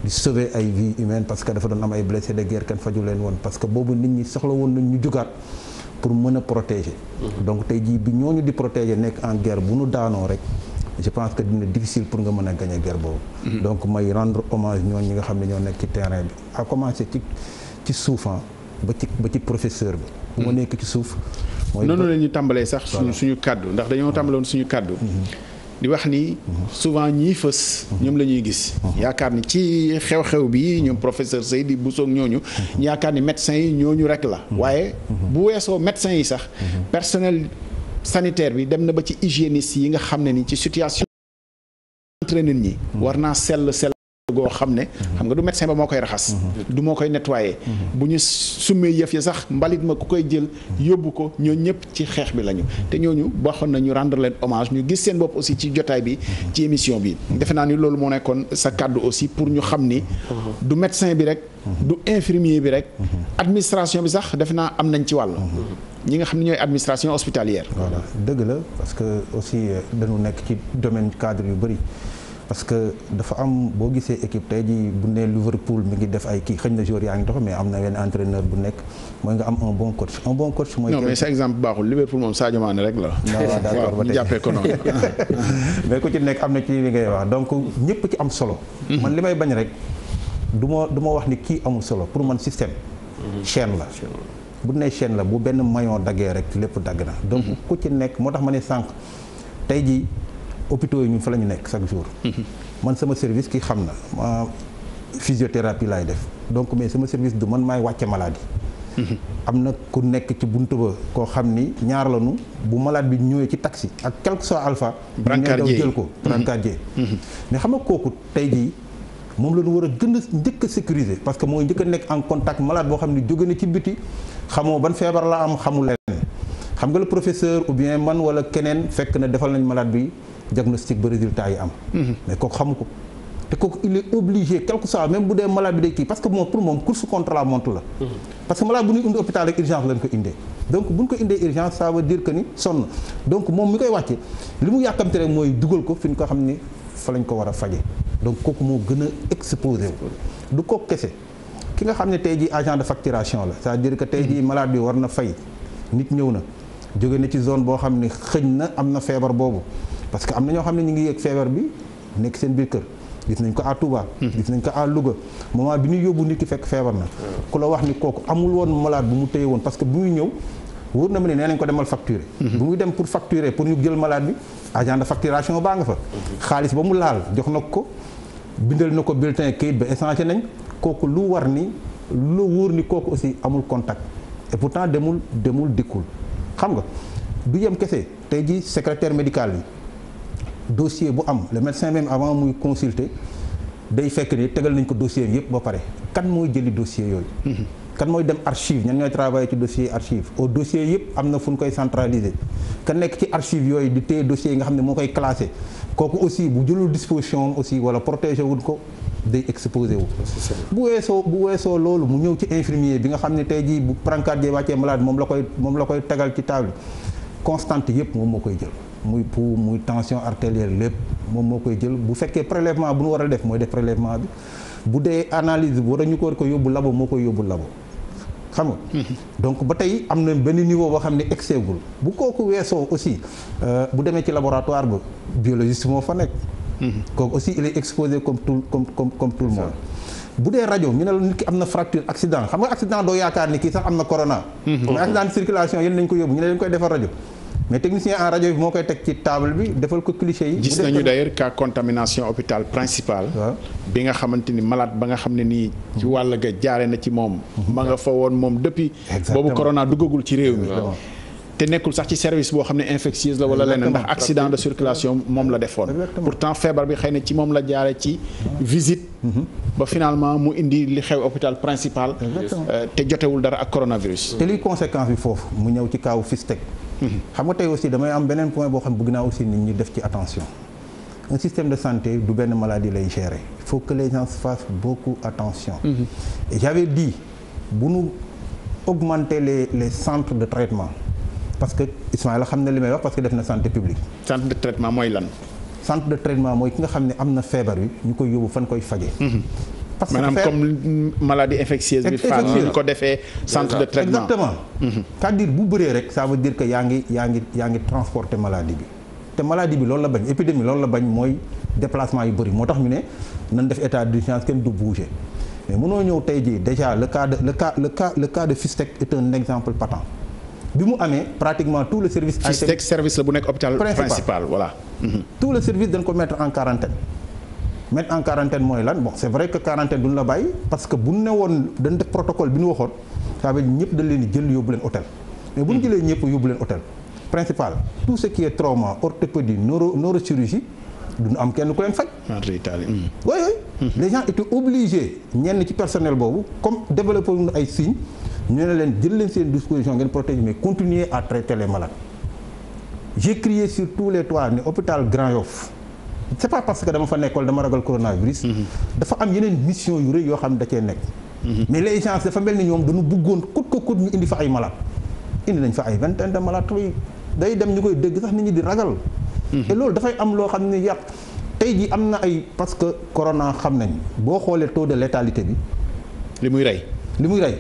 sauver ay vies humaines parce que dafa doon am ay blessés de guerre kenn faju leen woon parce que boobu nit ñi soxla woon nañ ñu jugaat pour mën a protéger donc tey jii bi ñooñu di protéger nekk en guerre bu nu daanoo rek je pense que dina difficile pour nga mën a gagner guerre boobu donc may rendre hommage ñooñu ñi nga xam ne ñoo nekk ci terrain bi à commencer ci suufan ba ci professeur bi bu ma nekk ci suuf mooy noonu la ñuy tàmbalee sax suñu kàddu ndax dañoo tàmbaloon suñu kàddu di wax ni souvent ñii fës ñoom la ñuy gis yaakaar ni ci xew-xew bi ñoom professeur Seydi Bousso ak ñooñu yaakaar ni médecins yi ñooñu rek la waaye bu weesoo médecins yi sax personnel sanitaire bi dem na ba ci hygiéniste yi nga xam ne ni ci situation entre nit ñi war naa sell goo xam ne xam nga du médecin ba moo koy raxas du moo koy nettoyer bu ñu summee yëf ya sax mbalit ma ku koy jël yóbbu ko ñoo ñëpp ci xeex bi lañu te ñooñu waxoon na ñu rendre leen hommage ñu gis seen bopp aussi ci jotaay bi ci émission bi defe naa ni loolu moo nekkoon sa kàddu aussi pour ñu xam ni du médecin bi rek du infirmier bi rek administration bi sax defe naa am nañ ci wàll ñi nga xam ne ñooy administration hospitalière voilà dëgg la parce que aussi dañu nekk ci domaine cadre yu bëri parce que dafa am boo gisee équipe tey jii bu ne Liverpool mi ngi def ay kii xëy na joueur yaa ngi dox mais am na wenn entraîneur bu nekk mooy nga am un bon coach mooy non mais sa exemple baaxul Liverpool moom Sadio Mané rek la non d'accord ba tey jàppee ko noonu mais ku ci nekk am na ci li ngay wax donc ñëpp ci am solo man li may bañ rek du ma wax ni kii amul solo pour man système chaîne la bu ne chaîne la bu benn maillon daggee rek lépp dagg na donc ku ci nekk moo tax ma ne sànq tey jii hôpitaux yi ñun fa la ñu nekk chaque jour man sama service ki xam na ma physiothérapie laay def donc mais sama service du man maay wàcce maladie am na ku nekk ci buntu ba koo xam ni ñaar lañu bu malade bi ñëwee ci taxi ak quel que soit alpha brancardier jël ko brancardier mais xam nga kooku tey jii moom la ñu war a gën a njëkk a sécuriser parce que mooy njëkk a nekk en contact malade boo xam ne jóge na ci biti xamoo ban feebar la am xamul leen xam nga le professeur ou bien man wala keneen fekk na defal nañ malade bi diagnostic ba résultat yi am mais kooku xamu ko te kooku il est obligé quel que soit même bu dee malade bi day kii parce que moom pour moom course contre la montre la parce que malade bu ñuy indi hôpital rek urgence lañ ko indee donc bu ñu ko indee urgence ça veut dire que ni sonn donc moom mi koy wàcce li mu yàkkamte rek mooy dugal ko fi ñu ko xam ni fa lañ ko war a faje donc kooku moo gën a exposé du kooku kese ki nga xam ne tey jii agent de facturation la c'est-à-dire que tey jii malade bi war na fay nit ñëw na jóge na ci zone boo xam ne xëñ na am na feebar boobu parce que am na ñoo xam ne ñu ngi yegg feebar bi nekk seen biir kër gis nañ ko à Touba gis nañ ko à Louga moment bi ñuy yóbbu nit ki fekk feebar na ku la wax ni kooku amul woon malade bu mu téye woon parce que bu muy ñëw wóor na ma ne nee nañ ko demal facturer bu muy dem pour facturer pour ñu jël malade bi agent de facturation baa nga fa xaalis ba mu laal jox na ko bindal na ko bulletin kayit ba échangé nañ kooku lu war ni lu wóor ni kooku aussi amul contact et pourtant demul dikkul xam nga du yem kese tey ji secrétaire médical bi dossier bu am le médecin même avant muy consulter day fekk ni tegal nañ ko dossier yëpp ba pare kan mooy jëli dossier yooyu kan mooy dem archive ñan ñooy travailler ci dossier archive au dossier yëpp am na fu ñu koy centraliser kan nekk ci archive yooyu di téye dossier yi nga xam ne moo koy classé kooku aussi bu jëlul disposition aussi wala protéger wul ko day exposé wu bu weesoo loolu mu ñëw ci infirmier bi nga xam ne tey jii bu brancardier wàccee malade moom la koy tegal ci table constante yëpp moom moo koy jël muy pouls muy tension artérielle lépp moom moo koy jël bu fekkee prélèvement bu nu war a def mooy def prélèvement bi bu dee analyse bu war a ñu ko yóbbu labo moo koy yóbbu labo xam nga donc ba tey am na benn niveau boo xam ne excégul bu kooku weesoo aussi bu demee ci laboratoire ba biologiste moo fa nekk kooku aussi il est exposé comme tout le monde bu dee rajo ñu ne la nit ki am na fracture accident xam nga accident doo yaakaar ni kii sax am na corona mais accident de circulation yéen nañ ko yóbbu ñu ne leen koy defar rajo mais technicien en rajo bi moo koy teg ci table bi defal ko cliché yi. gis nañu d'ailleurs cas contamination hôpital principal. bi nga xamante ni malade ba nga xam ne nii. ci wàll ga jaare na ci moom. ma nga fa woon moom depuis. boobu corona duggagul ci réew mi. te nekkul sax ci service boo xam ne infectieuse la wala leneen ndax accident de circulation moom la defoon. pourtant feebar bi xëy na ci moom la jaare ci visite. ba finalement mu indi li xew hôpital principal. te jotewul dara ak coronavirus. te liy conséquence bi foofu mu ñëw ci kaw FISTEC. xam nga tey aussi damay am beneen point boo xam bëgg naa aussi nit ñi def ci attention. un système de santé du benn maladie lay gérer. il faut que les gens fassent beaucoup attention. et j'avais dit bu nu augmenter les centres de traitement. parce que Ismaïla xam na li may wax parce que def na santé publique. centre de traitement mooy lan. centre de traitement mooy ki nga xam ne am na feebar bi ñu koy yóbbu fan koy fajee. parce que maanaam comme maladie infectieuse bi. ñu ko defee centre de traitement. exactement. c'est-à-dire bu bëree rek ça veut dire que yaa ngi transporter maladie bi. te maladie bi loolu la bañ épidémie loolu la bañ mooy déplacement yu bëri moo tax ñu ne nan def état d'urgence kenn du bouger mais mënoo ñëw tey jii déjà le cas de FISTEC est un exemple patent. bi mu amee pratiquement tout le service. FISTEC service la bu nekk hôpital principal voilà. tout le service dañ ko mettre en quarantaine mettre en quarantaine mooy lan bon c'est vrai que quarantaine duñ la bàyyi parce que bu ñu ne woon dañ def protocole bi ñu waxoon ça veut dire ñëpp dañ leen di jël yóbbu leen hôtel mais bu ñu jëlee ñëpp yóbbu leen hôtel principal tout ce qui est trauma orthopédie neurochirurgie duñu am kenn ku leen faj. oui les gens étaient obligés ñenn ci personnel boobu comme développer wuñu ay signes. ñu ne leen jël leen seen disposition ngeen protéger mais continuer à traiter les malades j'ai crié sur tous les toits ne hôpital Grand Yoff c'est pas parce que dama fa nekkoon dama ragal coronavirus. dafa am yeneen mission yu rëy yoo xam ne da cee nekk. mais les gens dafa mel ni ñoom dañu bëggoon coûte que coûte ñu indi fa ay malades indi nañ fa ay vingtaine de malades day dem ñu koy dégg sax nit ñi di ragal. te loolu dafay am loo xam ne yàq tey jii am na ay parce que corona xam nañ boo xoolee taux de létalité bi. li muy rey.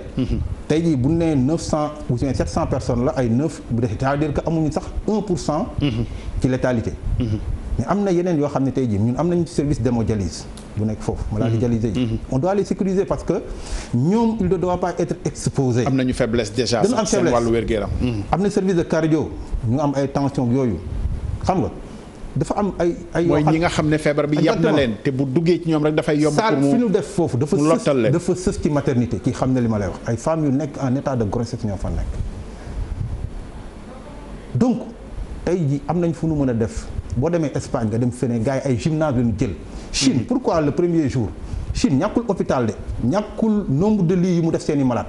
tey jii bu nee 900 ou bien 700 personnes la ay 9 bu dee c'est-à-dire que amuñu sax 1%. ci létalité. mais am na yeneen yoo xam ne tey jii ñun am nañu service d'hémodialyse bu nekk foofu. maladie dialysée yi. on doit les sécuriser parce que ñoom il ne doit pas être exposé. am nañu faiblesse déjà. dañu am seen wàllu wér-gu-yaram. am na service de cardio ñu am ay tension yooyu xam nga. dafa am ay mooy ñi nga xam ne feebar bi yab na leen te bu duggee ci ñoom rek dafay yomb pour mu fi ñu def foofu dafa sës ci maternité kii xam ne li ma lay wax ay femmes yu nekk en état de grossesse ñoo fa nekk donc tey ji am nañ fu nu mën a def boo demee Espagne nga dem feneen gars yi ay gymnase lañu jël Chine pourquoi le premier jour Chine ñàkkul hôpital de ñàkkul nombre de lits yu mu def seeni malade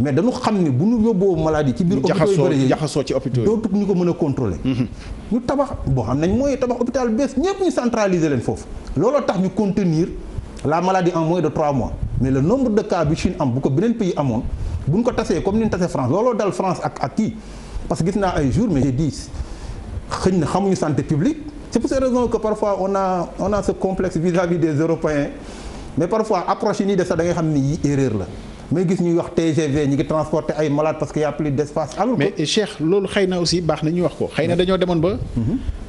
mais dañu xam ne bu ñu yóbboo maladie ci biir hôpital yu bëri jaxasoo ci hôpital dootu ñu ko mën a contrôler ñu tabax boo xam nañ mooy tabax hôpital bees ñëpp ñu centraliser leen foofu looloo tax ñu contenir la maladie en moins de 3 mois mais le nombre de cas bi Chine am bu ko beneen pays amoon bu ñu ko tasee comme ni ñu tasee France looloo dal France ak kii parce que gis naa ay jours mais j'ai dit xëy na xamuñu santé publique c'est pour ces raisons que parfois on a ce complexe vis-à-vis des Européens mais parfois approche yi ñuy def sax da ngay xam ni yi erreur la may gis ñuy wax TGV ñi ngi transporter ay malades parce que y a plus d'espace. alors mais Cheikh loolu xëy na aussi baax na ñu wax ko xëy na dañoo demoon ba.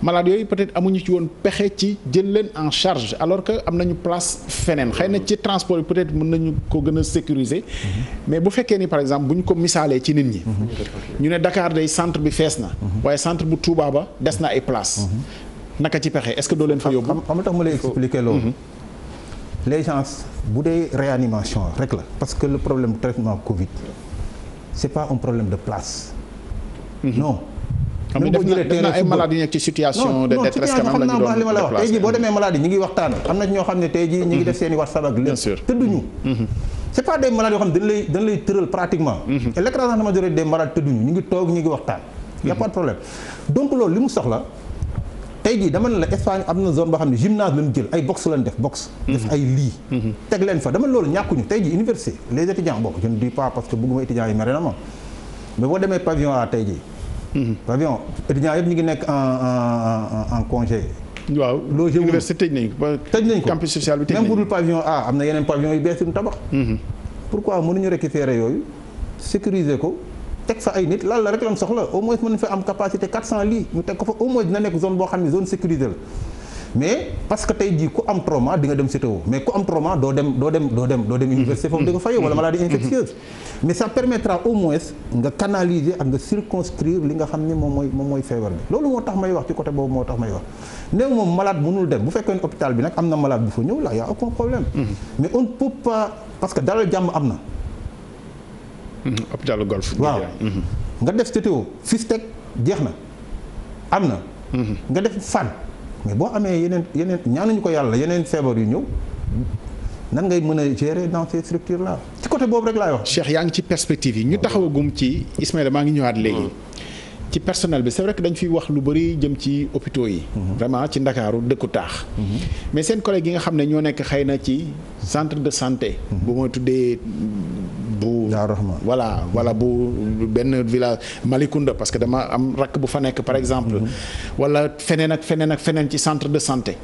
malades yooyu peut-être amuñu ci woon pexe ci jël leen en charge alors que am nañu place feneen xëy na ci transport bi peut-être mën nañu ko gën a sécuriser. mais bu fekkee ni par exemple bu ñu ko misaalee ci nit ñi. ñu ne Dakar day centre bi fees na. waaye centre bu Touba ba des na ay place naka ci pexe est-ce que doo leen fa yóbbu. xam nga tax ma lay expliquer loolu. les gens bu dee réanimation rek la parce que le problème de traitement Covid c'est pas un problème de place. non. même boo jëlee terrain ay malades yu nekk ci situation de détresse quand même la ñu doon li ma la wax tey jii boo demee malade ñi ngi waxtaan am na ñoo xam ne tey jii ñi ngi def seen i WhatsApp ak lépp tëdduñu. c'est pas des malades yoo xam ne dañ lay tëral pratiquement. et l'écrasante majorité des malades tëdduñu ñu ngi toog ñu ngi waxtaan. y a pas de problème donc loolu li mu soxla. tey jii dama ne la Espagne am na zone boo xam ne gymnase lañu jël ay box lañu def box. def ay lits. teg leen fa dama loolu ñàkkuñu tey jii université les étudiants bon je ne dis pas parce que bëgguma étudiants yi mere na ma mais boo demee pavillon A tey jii. pavillon étudiants yëpp ñu ngi nekk en congé. waaw logé université tëj nañ ko campus social bi tëj nañ ko même bu dul pavillon A am na yeneen pavillon yu bees yu ñu tabax. pourquoi mënuñu récupérer yooyu sécuriser ko. teg fa ay nit lan la rek lan soxla au moins mën na fa am capacité 400 lits ñu teg ko fa au moins dina nekk zone boo xam ne zone sécurisée la mais parce que tey jii ku am trauma di nga dem CTO mais ku am trauma doo dem université foofu di nga fay wala maladie infectieuse mais ça permettra au moins nga canaliser ak nga circonscrire li nga xam ne moom mooy feebar bi loolu moo tax may wax ci côté boobu moo tax may wax néew moom malade mënul dem bu fekkee ne hôpital bi nag am na malade bu fa ñëw là y a aucun problème mais on ne peut pas parce que dalal jàmm am na hôpital Golf. waaw nga def CTO FISTEC jeex na am na. nga def fan mais boo amee yeneen ñaanuñu ko yàlla yeneen feebar yu ñëw nan ngay mën a gérer dans ces structures là ci côté boobu rek laay wax. Cheikh yaa ngi ci perspective yi ñu taxawagum ci Ismaïla maa ngi ñëwaat léegi. ci personnel bi c'est vrai que dañ fiy wax lu bëri jëm ci hôpitaux yi. vraiment ci Ndakaaru dëkku taax. mais seen collègues yi nga xam ne ñoo nekk xëy na ci centre de santé. bu ma tuddee bu. voilà bu benn village Malicounda parce que dama am rakk bu fa nekk par exemple. wala feneen ak feneen ci centre de santé.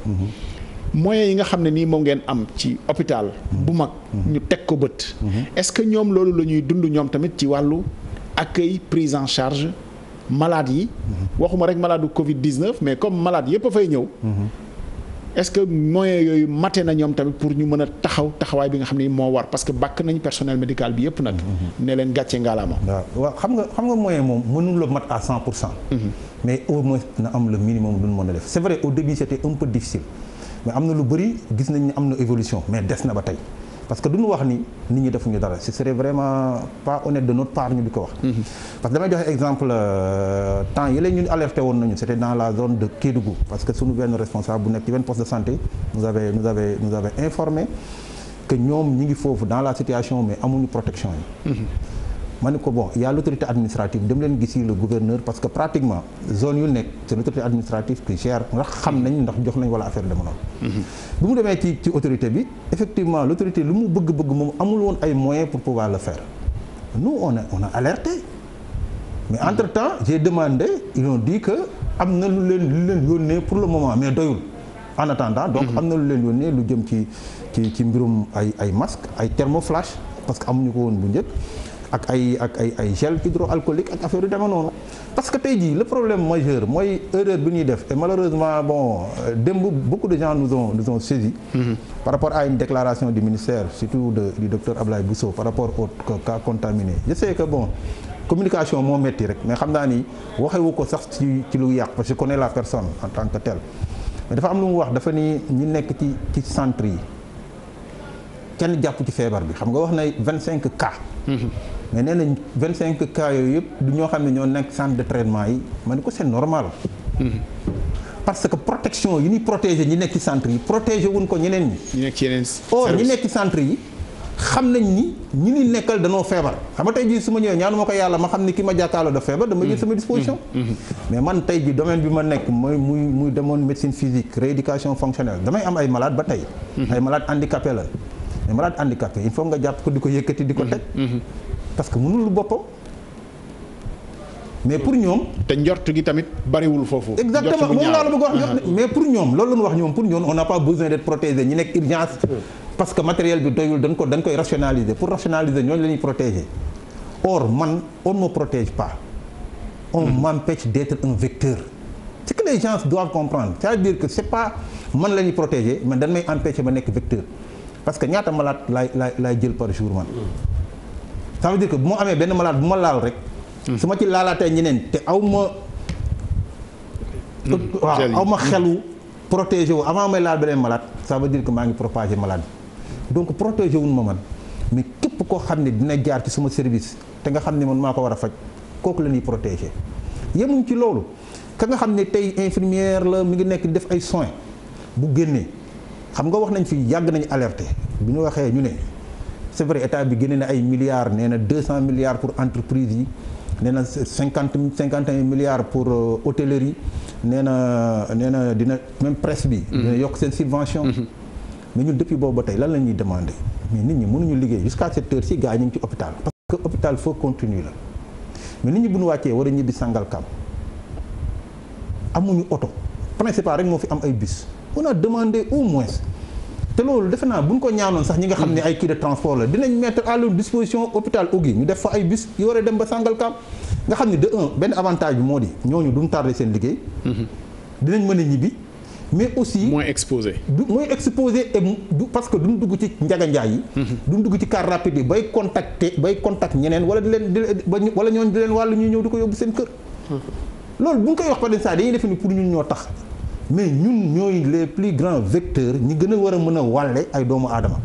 moyens yi nga xam ne nii moom ngeen am ci hôpital bu mag. ñu teg ko bët. est-ce que ñoom loolu la ñuy dund ñoom tamit ci wàllu accueil prise en charge. malade yi waxuma rek malade du Covid-19 mais comme malade yëpp a fay ñëw est-ce que moyens yooyu mate na ñoom tamit pour ñu mën a taxawaay bi nga xam ne moo war parce que bàkk nañ personnel médical bi yëpp nag ne leen gàcce ngaalaama waaw xam nga moyen moom mënul la mat à 100%. mais au moins na am le minimum lu ñu mën a def c'est vrai au début c'était un peu difficile mais am na lu bëri gis nañ ni am na évolution mais des na ba tey parce que duñu wax ni nit ñi defuñu dara ce serait vraiment pas honnête de notre part ñu di ko wax. parce que damay joxe exemple temps yële ñun alerté woon nañu c'était dans la zone de Kédougou parce que suñu benn responsable bu nekk ci benn poste de santé nous avait informé que ñoom ñi ngi foofu dans la situation mais amuñu protection yi. ma ne ko bon il y a l'autorité administrative dem leen gisi le gouverneur parce que pratiquement zone yu nekk c'est l'autorité administrative qui gère ndax xam nañ ndax jox nañ wala affaire dama noonu. bu mu demee ci autorité bi effectivement l'autorité lu mu bëgg moom amul woon ay moyens pour pouvoir le faire nous on a alerté mais entre temps j'ai demandé ils ont dit que am na lu leen yónnee pour le moment mais doyul en attendant donc am na lu leen yónnee lu jëm ci mbirum ay masques ay thermoflash parce que amuñu ko woon bu njëkk. ak ay gel hydroalcoolique ak affaire yu deme noonu parce que tey jii le problème majeur mooy erreur bi ñuy def et malheureusement bon démb beaucoup de gens nous ont saisi par rapport à une déclaration du ministère surtout du docteur Ablaye Bousso par rapport au cas contaminé je sais que bon communication moo metti rek mais xam naa ni waxewu ko sax ci lu yàq parce que je connais la personne en tant que telle mais dafa am lu mu wax dafa ni ñi nekk ci centre yi kenn jàpp ci feebar bi xam nga wax na 25 cas mais nee nañ 25 cas yooyu yëpp du ñoo xam ne ñoo nekk centre de traitement yi ma ne ko c'est normal. parce que protection yi ñuy protéger ñi nekk ci centre yi protéger wuñ ko ñeneen ñi. ñi nekk ci yeneen ñi nekk ci centre yi xam nañ ni ñi ni nekkal danoo feebar xam nga tey jii su ma ñëwee ñaanu ma ko yàlla ma xam ni ki ma jàkkaarloo da feebar dama jël sama disposition. mais man tey jii domaine bi ma nekk muy demoon médecine physique rééducation fonctionnelle damay am ay malades ba tey. ay malades handicapés la mais malade handicapé il faut nga jàpp ko di ko yëkkati di ko teg. parce que mënul boppam mais pour ñoom. te njort gi tamit bariwul foofu. exactement moom laa la bëgg wax mais pour ñoom loolu la ñu wax ñoom pour ñoom on n'a pas besoin d'être protégé ñi nekk urgence. parce que matériel bi doyul dañ koy rationaliser pour rationaliser ñooñu la ñuy protéger or man on ne me protège pas. on m'empêche d'être un vecteur. ce que les gens doivent comprendre c'est-à-dire que c'est pas man la ñuy protéger mais dañ may empêcher ma nekk vecteur. parce que ñaata malade laay jël par jour man ça veut dire que bu ma amee benn malade bu ma laal rek su ma ci laalaatee ñeneen te aw ma xelu protéger wu avant may laal beneen malade ça veut dire que maa ngi propager malade donc protéger wuñ ma man mais képp koo xam ne dina jaar ci suma service te nga xam ne man maa ko war a faj kooku la ñuy protéger yemuñ ci loolu ka nga xam ne tey infirmière la mi ngi nekk di def ay soins bu génnee xam nga wax nañ fi yàgg nañu alerter bi ñu waxee ñu ne c'est vrai état bi génne na ay milliards nee na 200 milliards pour entreprise yi nee na 51 milliards pour hôtellerie nee na dina même presse bi. dina yokk seen subvention. mais ñun depuis boobu ba tey lan la ñuy demander mais nit ñi mënuñu liggéey jusqu'à cette heure ci gars ñu ngi ci hôpital. parce que hôpital faut continuer la mais nit ñi bu ñu wàccee war a ñibbi Sangalkam amuñu oto principal rek moo fi am ay bus. on a demandé au moins te loolu defe naa bu ñu ko ñaanoon sax ñi nga xam ne ay kii de transport la dinañ mettre à leur disposition hôpital Ogui ñu def fa ay bus yu war a dem ba Sangalkam nga xam ne de benn avantage bi moo di ñooñu duñ tardé seen liggéey. dinañ mën a ñibbi mais aussi. moins exposé. et parce que duñ dugg ci njaganjaay yi. duñ dugg ci car rapide yi bay contact ñeneen wala wala ñooñu di leen wàllu ñuy ñëw di ko yóbbu seen kër. loolu bu ñu koy wax par exemple dañuy def ni pour ñun ñoo tax. mais ñun ñooy les plus grands vecteurs ñi gën a war a mën a wàlle ay doomu aadama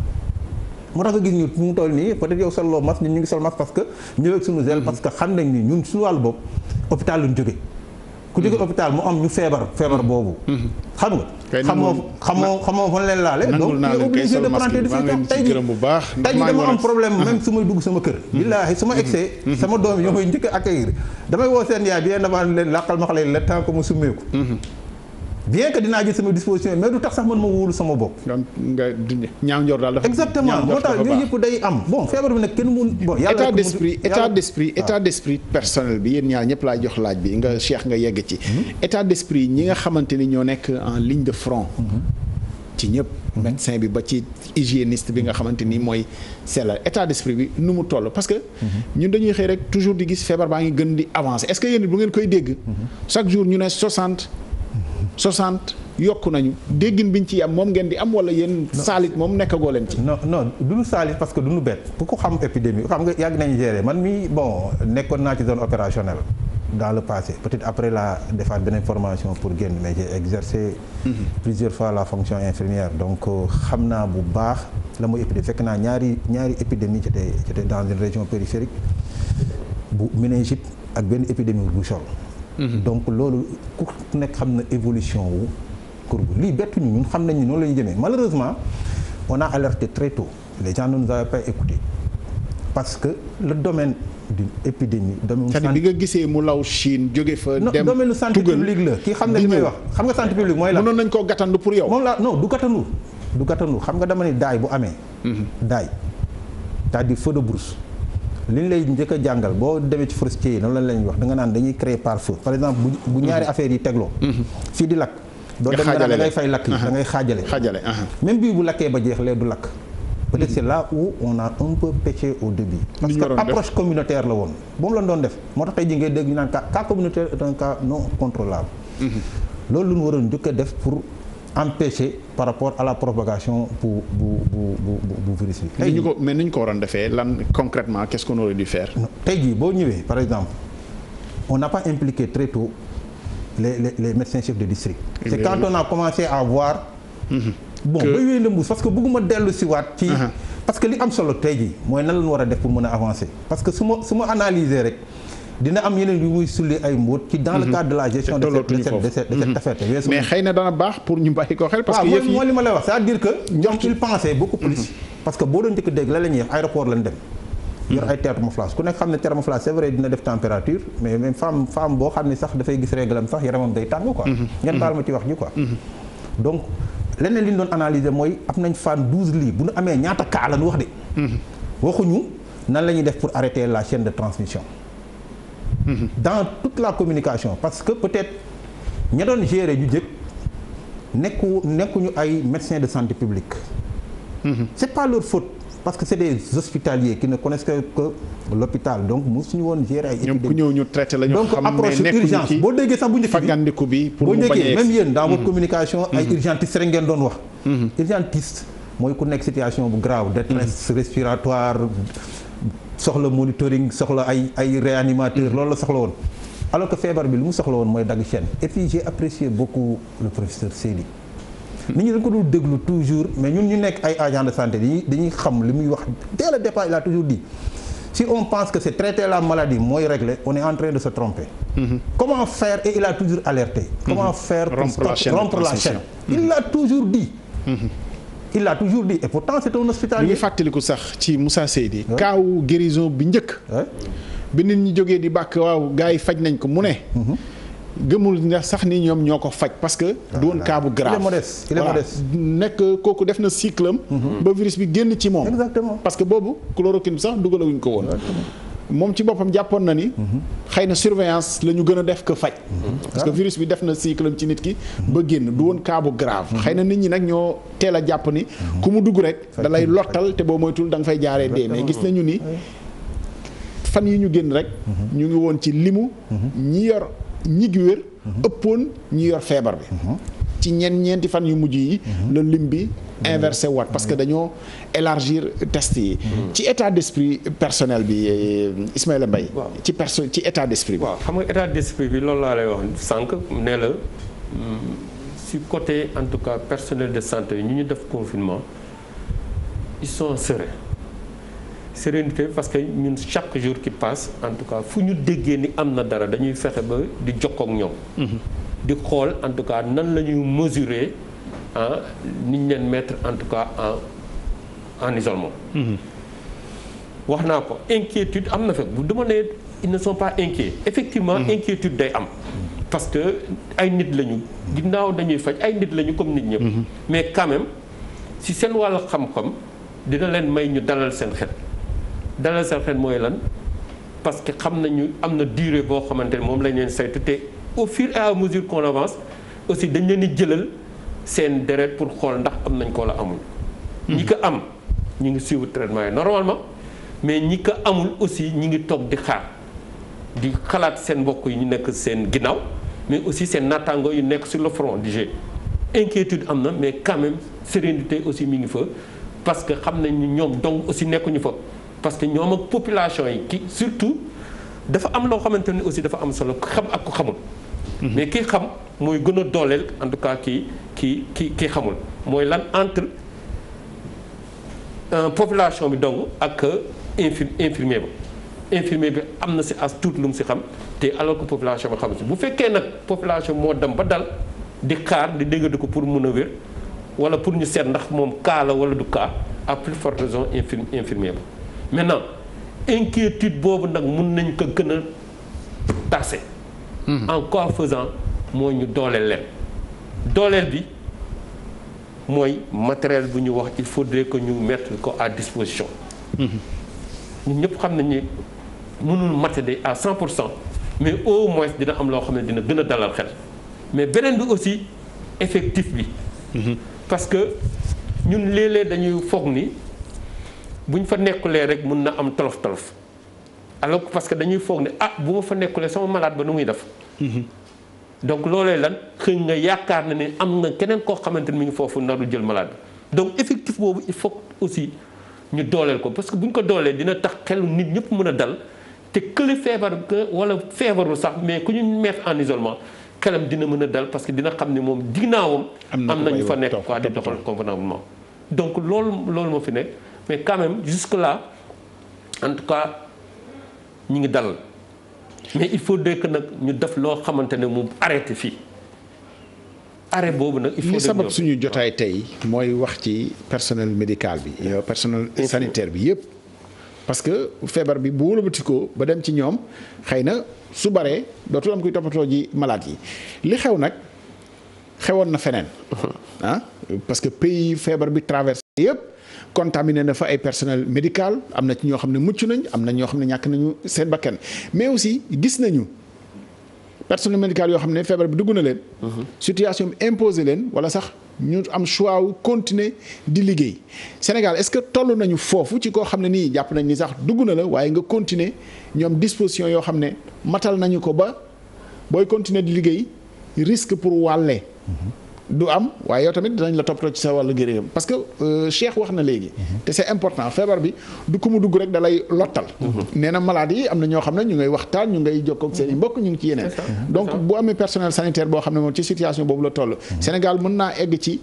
moo tax nga gis ñu mu toll nii peut-être yow soloo masque ñun ñu ngi sol masque parce que ñëw ak suñu zèle parce que xam nañ ni ñun suñu wàllu bopp hôpital luñ jóge ku jóge hôpital mu am ñu feebar boobu xam nga xamoo fan leen laale donc tu es obligé de prendre des décisions tey jii dama am problème même su may dugg sama kër billaahi su ma egsee sama doom yi ñoo koy njëkk a accueillir damay woo seen yaay bien avant leen làqal ma xale le temps que mu summeeku bien que dinaa jël sama disposition mais du tax sax man ma wóolu sama bopp. donc nga ñaaw njor daal dafa. exactement moo tax yooyu yëpp day am bon feebar bi nag kenn mun bon. yàlla état d'esprit personnel bi yéen ñaar ñëpp laay jox laaj bi nga Cheikh nga yegg ci. état d'esprit ñi nga xamante ni ñoo nekk en ligne de front. ci ñëpp. médecin bi ba ci hygiéniste bi nga xamante ni mooy sellal état d'esprit bi nu mu toll parce que. ñun dañuy xëy rek toujours di gis feebar baa ngi gën di avancer est-ce que yéen bu ngeen koy dégg. chaque jour ñu ne 60 yokku nañu déggin biñ ci am moom ngeen di am wala yéen saalit moom nekkagoo leen ci. non duñu saalit parce que duñu bett bu ko xam épidémie xam nga yàgg nañu gérer man mi bon nekkoon naa ci zone opérationnelle dans le passé peut-être après la defaat beneen formation pour génn mais j'ai exercé plusieurs fois la fonction infirmière donc xam naa bu baax la mooy épidémie fekk naa ñaari épidémie j'étais dans une région périphérique bu méningite ak benn épidémie bu rougeole. donc loolu ku nekk xam na évolution wu courbe lii bettuñu ñun xam nañ ni noonu la ñu jëmee malheureusement on a alerté très tôt les gens ne nous avaient pas écouté parce que le domaine d'une épidémie domaine bi nga gisee mu law Chine jóge fa dem domaine santé publique la kii xam nga li may wax xam nga santé publique mooy la mënoon nañ koo gàttandu pour yow moom la non du gàttandu xam nga dama ne daay bu amee daay c'est-à-dire feu de brousse li ñu lay njëkk a jàngal boo demee ci forestier yi noonu lañ leen wax da nga naan dañuy créer par feu par exemple bu ñaari affaires yi tegloo fii di lakk doo dem nga naan da ngay fay lakk yi da ngay xaajale même bii bu lakkee ba jeex lee du lakk peut-être c'est là où on a un peu péché au début parce que approche communautaire la woon moom lañ doon def moo tax tey ji ngay dégg ñu naan cas communautaire est un cas non contrôlable loolu lu ñu waroon njëkk a def pour empêcher par rapport à la propagation bu virus bi. mais ni ñu ko waroon defee lan concrètement qu'est-ce qu'on aurait dû faire. tey jii boo ñëwee par exemple on n'a pas impliqué très tôt les médecins chefs de district. c'est quand on a commencé à voir. bon ba yooyu la mbuus parce que bëgguma dellu si waat ci. parce que li am solo tey jii mooy nan la ñu war a def pour mën a avancer parce que su ma analyser rek. dina am yeneen yu muy sulli ay mbóot ci dans le cadre de la gestion de cette affaire mais xëy na dana baax pour ñu bàyyi ko xel parce que yëf yi mooy li ma lay wax c'est-à-dire que ñoom il pensait beaucoup plus parce que boo doon njëkk dégg la ñuy wax aéroport lañ dem yor ay thermoflash ku nekk xam ne thermoflash c'est vrai dina def température mais même femme boo xam ne sax dafay gis réglam sax yaramam day tàng quoi ngeen baal ma ci wax ji quoi donc leneen li ñu doon analyser mooy am nañ fan 12 lits bu ñu amee ñaata cas la ñu wax de waxuñu nan la ñuy def pour arrêter la chaîne de transmission dans toute la communication parce que peut-être ña doon gérer ñu jëkk nekkuñu ay médecins de santé publique c'est pas leur faute parce que c'est des hospitaliers qui ne connaissent que l'hôpital donc mosuñu woon gérer ay épidémies ñoom ku ñëw ñu traité la ñu xam donc approche urgence boo déggee sax bu njëkk fagandiku bi pour boo njëkkee même yéen dans votre communication ay urgentistes rek ngeen doon wax urgentiste mooy ku nekk situation bu grave détresse respiratoire soxla monitoring soxla ay réanimateur loolu la soxla woon alors que feebar bi lu mu soxla woon mooy dagg chaîne et puis j'ai apprécié beaucoup le professeur Seydi nit ñi dañ ko dul déglu toujours mais ñun ñu nekk ay agents de santé dañuy xam li muy wax dès le départ il a toujours dit si on pense que c'est traiter la maladie mooy régler on est en train de se tromper comment faire et il a toujours alerté comment faire pour rompre la chaîne il l'a toujours dit il l'a toujours dit et pourtant c'est un hospitalier. ñu ngi fàttaliku sax ci Moussa Seydi. kaawu guérison bi njëkk. bi nit ñi jógee di bàkk waaw gars yi faj nañ ko mu ne. gëmul nga sax ni ñoom ñoo ko faj parce que. du woon cas bu grave. il est modeste nekk kooku def na cycle am. ba virus bi génn ci moom. exactement parce que boobu chloroquine bi sax dugalawuñ ko woon. moom ci boppam jàppoon na ni. xëy na surveillance la ñu gën a def ko faj. parce que virus bi def na cycle am ci nit ki. ba génn du woon cas bu grave. xëy na nit ñi nag ñoo teel a jàpp ni. ku mu dugg rek da lay lottal te boo moytul da nga fay jaaree dee mais gis nañu ni fan yi ñu génn rek. ñu ngi woon ci limu. ñi gi wér. ëppoon ñi yor feebar bi. ci ñeenti fan yu mujj yi. la lim bi inversé waat parce que dañoo élargir test yi. ci état d'esprit personnel bi Ismaïla Mbaye. ci état d'esprit bi. waaw xam nga état d'esprit bi loolu laa lay wax sànq ne la si côté en tout cas personnel de santé yi ñu def confinement ils sont sereins sérénité parce que ñun chaque jour qui passe en tout cas fu ñu déggee ni am na dara dañuy fexe ba di jokkoo ak ñoom. di xool en tout cas nan la ñuy mesurer ni ñu leen mettre en tout cas en isolement. wax naa ko inquiétude am na fekk bu dama ne ils ne sont pas inquiets effectivement inquiétude day am. parce que ay nit lañu ginnaaw dañuy faj ay nit lañu comme nit ñëpp. mais quand même si seen wàllu xam-xam dina leen may ñu dalal seen xel. dalal seen xel mooy lan parce que xam nañu am na durée boo xamante ne moom lañ leen saytu te au fur et à mesure qu'on avance aussi dañ leen di jëlal seen deret pour xool ndax am nañ ko la amul. ñi ko am ñu ngi suivre traitement yi normalement mais ñi ko amul aussi ñi ngi toog di xaar di xalaat seen mbokk yi ñu nekk seen ginnaaw mais aussi seen naataango yu nekk sur le front du jeu. inquiétude am na mais quand même sérénité aussi mi ngi fa parce que xam nañ ni ñoom donc aussi nekkuñu fa. parce que ñoom ak population yi ki surtout dafa am loo xamante ni aussi dafa am solo xam ak ku xamul. mais kii xam mooy gën a dooleel en tout cas kii xamul mooy lan entre population bi dong ak infirmier ba. infirmier bi am na si as tuut lu mu si xam te alors que population bi xamul si bu fekkee nag population moo dem ba dal di xaar di dégg ko pour mun a wér wala pour ñu seet ndax moom cas la wala du cas à plus forte raison infirmier ba. maintenant inquiétude boobu nag mun nañ ko gën a tasser. en quoi faisant mooy ñu dooleel leen. dooleel bi mooy matériel bu ñu wax il faudrait que ñu mettre ko à disposition. ñun ñëpp xam nañ ni mënul matériel à 100% mais au moins dina am loo xam ne dina gën a dalal xel mais beneen bi aussi effectif bi. parce que ñun léeg-léeg dañuy foog ni. bu ñu fa nekkulee rek mun na am tolof-tolof alors parce que dañuy foog ne bu ma fa nekkulee sama malade ba nu muy def. donc loolee lan xëy nga yaakaar na ne am na keneen koo xamante ni mi ngi foofu naru jël malade bi donc effectif boobu il faut aussi ñu dooleel ko parce que bu ñu ko doolee dina tax xelu nit ñëpp mën a dal te kële feebar wala feebarul sax mais ku ñu mettre en isolement xelam dina mën a dal parce que dina xam ne moom ginnaawam. am na ñu fa nekk quoi di doxal convenablement donc loolu moo fi nekk. mais quand même jusque là en tout cas ñi ngi dalal mais il faut que nag ñu def loo xamante ne moom arrêté fii arrêt boobu nag. il faut li sabab suñu jotaay tey mooy wax ci personnel médical bi. personnel sanitaire bi yëpp. parce que feebar bi bu wëlbati ko ba dem ci ñoom xëy na su baree dootul am kuy toppatoo ji malade yi li xew nag xewoon na feneen. parce que pays feebar bi traversé yëpp. contaminé na fa ay personnel médical am na ci ñoo xam ne mucc nañ am na ñoo xam ne ñàkk nañu seen bakkan mais aussi gis nañu personnel médical yoo xam ne feebar bi dugg na leen. situation bi imposé leen wala sax ñu am choix wu continuer di liggéey Sénégal est-ce que toll nañu foofu ci koo xam ne nii jàpp nañ ni sax dugg na la waaye nga continuer ñoom disposition yoo xam ne matal nañu ko ba booy continuer di liggéey risque pour wàlle. du am waaye yow tamit dinañ la toppatoo ci sa wàllu gërëm parce que Cheikh wax na léegi. te c'est important feebar bi du ko mu dugg rek da lay lottal. nee na malade yi am na ñoo xam ne ñu ngay waxtaan ñu ngay jokkoo ak seen i mbokk ñu ngi ci yeneen. donc bu amee personnel sanitaire boo xam ne moom ci situation boobu la toll. Sénégal mën naa egg ci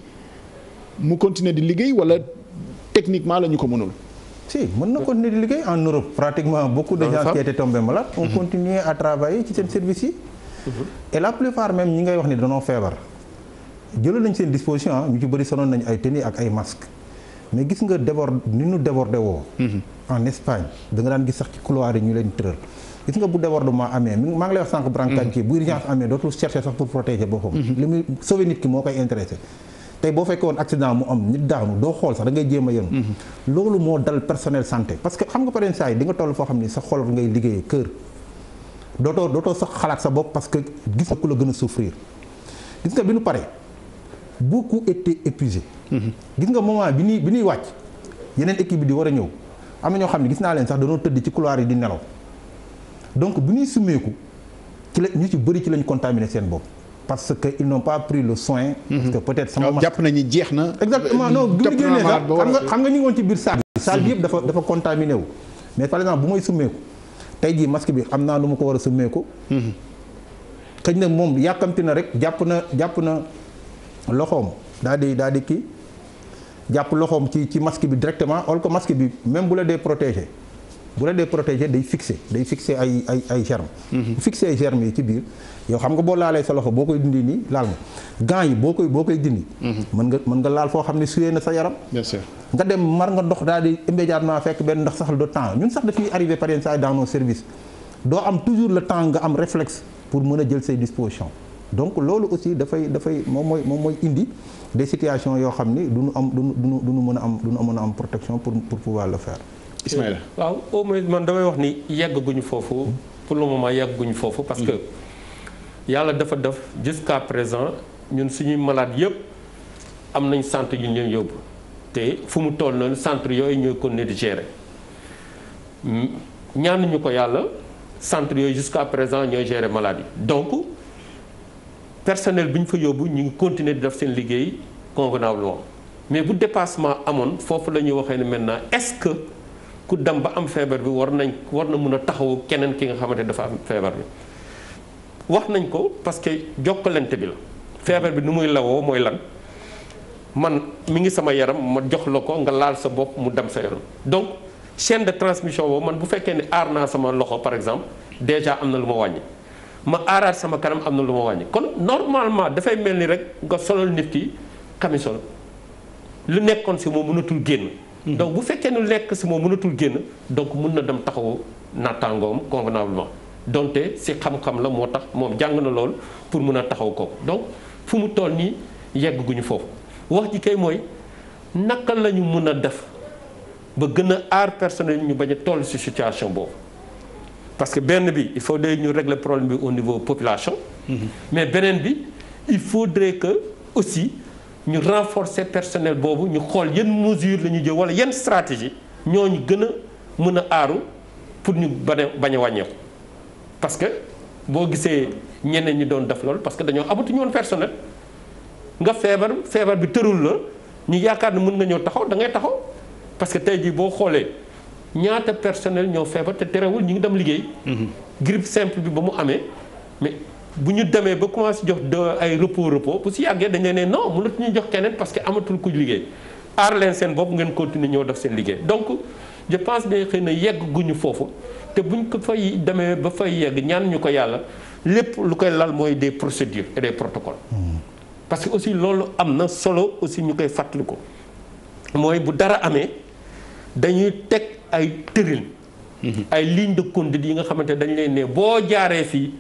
mu continuer di liggéey wala techniquement la ñu ko mënul. si mën na continuer di liggéey en Europe pratiquement beaucoup de gens qui étaient tombés malades ont continué à travailler ci seen service yi. et la plupart même ñi ngay wax ni danoo feebar. jëloon nañ seen disposition ñu ci bëri sonoon nañu ay tenue ak ay masques mais gis nga ni ñu débordé woo. en Espagne da nga daan gis sax ci couloir yi ñu leen tëral. gis nga bu débordement amee maa ngi lay wax sànq brancard kii bu urgence amee dootul chercher sax pour protéger boppam. li muy sauver nit ki moo koy intéressé. tey boo fekkee woon accident mu am nit daanu doo xool sax da ngay jéem a yëngu. loolu moo dal personnel santé parce que xam nga pareen saa yi di nga toll foo xam ni sa xol ngay liggéeyee kër dootoo sax xalaat sa bopp parce que gis nga ku la gën a souffrir gis nga bi nu pare beaucoup été épuisé. gis nga moment bi ñuy wàcc yeneen équipe bi di war a ñëw am na ñoo xam ne gis naa leen sax dañoo tëdd ci couloir yi di nelaw donc bu ñuy summeeku ci la ñu ci bëri ci lañ contaminé seen bopp parce que ils n'ont pas pris le soin. parce que peut-être sama jàpp nañu jeex na. exactement non bu ñu génnee sax xam nga ñu ngi woon ci biir salle bi. salle bi yëpp dafa contaminé wu. mais par exemple bu may summeeku tey jii masque bi am naa lu ma ko war a summeeku. xëy na moom yàkkamti na rek jàpp na loxoom daal di kii jàpp loxoom ci masque bi directement or que masque bi même bu la dee protégé day fixé ay germes. bu fixé ay germes yi ci biir yow xam nga boo laalee sa loxo boo koy dindi nii laal nga gants yi boo koy dindi. mën nga laal foo xam ne suyee na sa yaram. bien sûr nga dem mar nga ndox daal di immédiatement fekk benn ndox sax de temps ñun sax daf ñuy arrivé par exemple dans nos services doo am toujours le temps nga am réflexe pour mën a jël say dispositions donc loolu aussi dafay moom mooy indi des situations yoo xam ni duñu mën a am protection pour pouvoir le faire. Ismaïla waaw au moins man damay wax ni yeggaguñu foofu pour le moment yeggaguñu foofu parce que yàlla dafa def jusqu'à présent ñun suñuy malade yëpp am nañ centre yu ñu leen yóbbu te fu mu toll noonu centre yooyu ñooy continuer di gérer ñaanuñu ko yàlla centre yooyu jusqu'à présent ñooy gérer malade yi donc personnel bi ñu fa yóbbu ñu ngi continuer di def seen liggéey convenablement mais bu dépassement amoon foofu la ñuy waxee ne maintenant est-ce que ku dem ba am feebar bi war na mën a taxawu keneen ki nga xamante dafa am feebar bi wax nañ ko parce que jokkalante bi la feebar bi nu muy lawoo mooy lan man mi ngi sama yaram ma jox la ko nga laal sa bopp mu dem sa yaram donc chaîne de transmission boobu man bu fekkee ne aar naa sama loxo par exemple déjà am na lu ma wàññi ma aaraat sama kanam am na lu ma wàññi kon normalement dafay mel ni rek nga solal nit ki camisole lu nekkoon si moom mënatul génn. donc bu fekkee ne lekk si moom mënatul génn donc mun na dem taxawu nattaangoom convenablement donte si xam-xam la moo tax moom jàng na lool pour mun a taxaw kooku donc fu mu toll nii yegg guñu foofu wax ji kay mooy naka la ñu mun a def ba gën a aar personnel ñu bañ a toll si situation boobu parce que benn bi il faut ñu régler problème bi au niveau population mais beneen bi il faudrait que aussi ñu renforcer personnel boobu ñu xool yan mesure la ñu jël wala yan stratégie ñooñu gën a mën a aaru pour ñu bañ a wàññeeku parce que boo gisee ñeneen ñi doon def loolu parce que dañoo amatuñu woon personnel nga feebar bi tërul la ñu yaakaar ne mën nga ñëw taxaw da ngay taxaw parce que tey jii boo xoolee ñaata personnel ñoo feebar te terewul ñu ngi dem liggéey. grippe simple bi ba mu amee mais bu ñu demee ba commencé jox ay repos bu si yàggee dañ leen ne non mënatuñu jox keneen parce que amatul ku liggéey aar leen seen bopp ngeen continuer ñëw def seen liggéey donc je pense que xëy na yegg guñu foofu te buñ ko fay demee ba fay yegg ñaan ñu ko yàlla lépp lu koy lal mooy des procédures et des protocoles. parce que aussi loolu am na solo aussi ñu koy fàttaliku mooy bu dara amee dañuy teg ay tëril. ay ligne de conduite yi nga xamante dañ leen ne boo jaaree fii.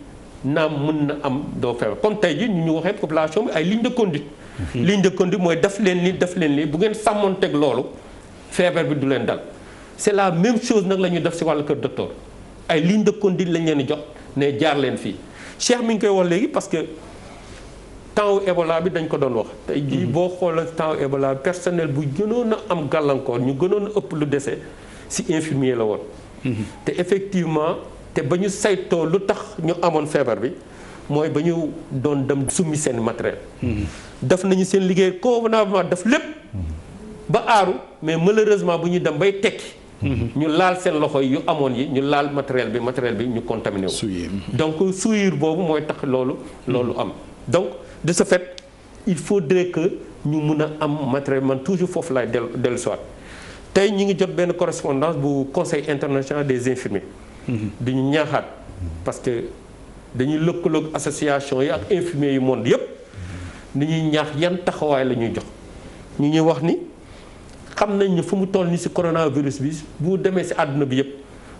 naam mën na am doo feebar comme tey ji ñu waxee population bi ay ligne de conduite. ligne de conduite mooy def leen ni bu ngeen sàmmoon teg loolu feebar bi du leen dal c'est la même chose nag la ñuy def si wàllu kër docteur ay ligne de conduite lañ leen di jox ne jaar leen fii Cheikh mi ngi koy wax léegi parce que temps Ebola bi dañ ko doon wax. tey jii boo xoolee temps Ebola personnel bu gënoon a am gàllankoor ñu gënoon a ëpp lu dese si infirmier la woon. te effectivement. te ba ñu saytoo lu tax ñu amoon feebar bi mooy ba ñu doon dem summi seen matériel. def nañu seen liggéey convenablement def lépp ba aaru mais malheureusement bu ñu dem bay tekki. ñu laal seen loxo yu amoon yi ñu laal matériel bi ñu contaminé wu. donc souillure boobu mooy tax loolu am donc de ce fait il faudrait que ñu mun a am matériel man toujours foofu laay dellu soit tey ñu ngi jot benn correspondance bu conseil international des infirmiers. dañu ñaaxaat parce que dañuy lëkkaloog association yi ak infirmiers yu monde yépp dañuy ñaax yan taxawaay la ñuy jox ñu ñuy wax ni xam nañ ne fu mu toll ni ci coronavirus bi bu demee ci àdduna bi yépp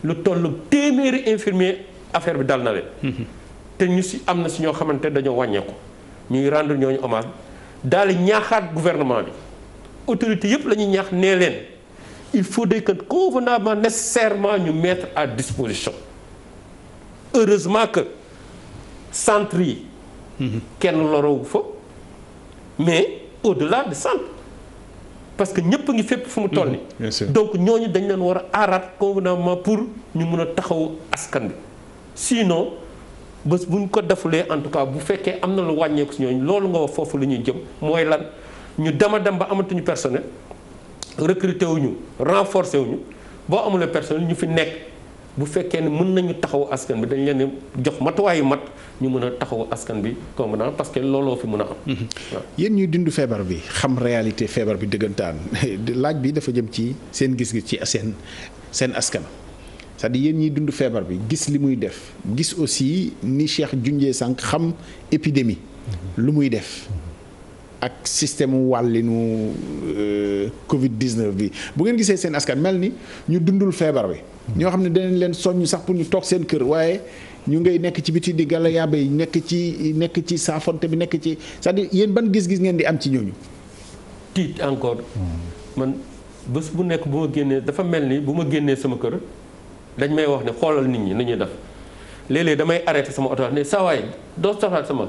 lu toll téeméeri infirmier affaire bi dal na leen. te ñu ci am na ci ñoo xamante dañoo wàññeeku ñuy rendre ñooñu hommage daal di ñaaxaat gouvernement bi autorité yépp la ñuy ñaax nee leen. il faudrait que convenablement nécessairement ñu mettre à disposition heureusement que centre yi kenn lorowu fa mais au-delà de centre parce que ñëpp a ngi fépp fu mu toll ni donc ñooñu dañ leen war a aaraat convenablement pour ñu mun a taxaw askan bi sinon bés bu ñu ko defulee en tout cas bu fekkee am na lu wàññeeku si ñooñu loolu nga wax foofu la ñuy jëm mooy lan ñu dem ba amatuñu personnel recruter wuñu renforcer wuñu boo amulee personnel ñu fi nekk bu fekkee ne mën nañu taxaw askan bi dañ leen jox matuwaayu mat ñu mën a taxawu askan bi comme naa parce que looloo fi mën a am. waaw yéen ñuy dund feebar bi xam réalité feebar bi dëggantaan laaj bi dafa jëm ci seen gis-gis ci seen askan. c'est-à-dire yéen ñiy dund feebar bi gis li muy def gis aussi ni Cheikh junjee sànq xam épidémie lu muy def ak système wàllinu Covid 19 bi bu ngeen gisee seen askan mel ni ñu dundul feebar bi. ñoo xam ne danañ leen soññ sax pour ñu toog seen kër waaye ñu ngay nekk ci biti di gàlla yaabe yi nekk ci saafonte bi nekk ci c'est-à-dire yéen ban gis-gis ngeen di am ci ñooñu. tiit encore man bés bu nekk bu ma génnee dafa mel ni bu ma génnee sama kër dañ may wax ne xoolal nit ñi ni ñuy def léeg-léeg damay arrêté sama oto ne saa waay doo soxlaat sama.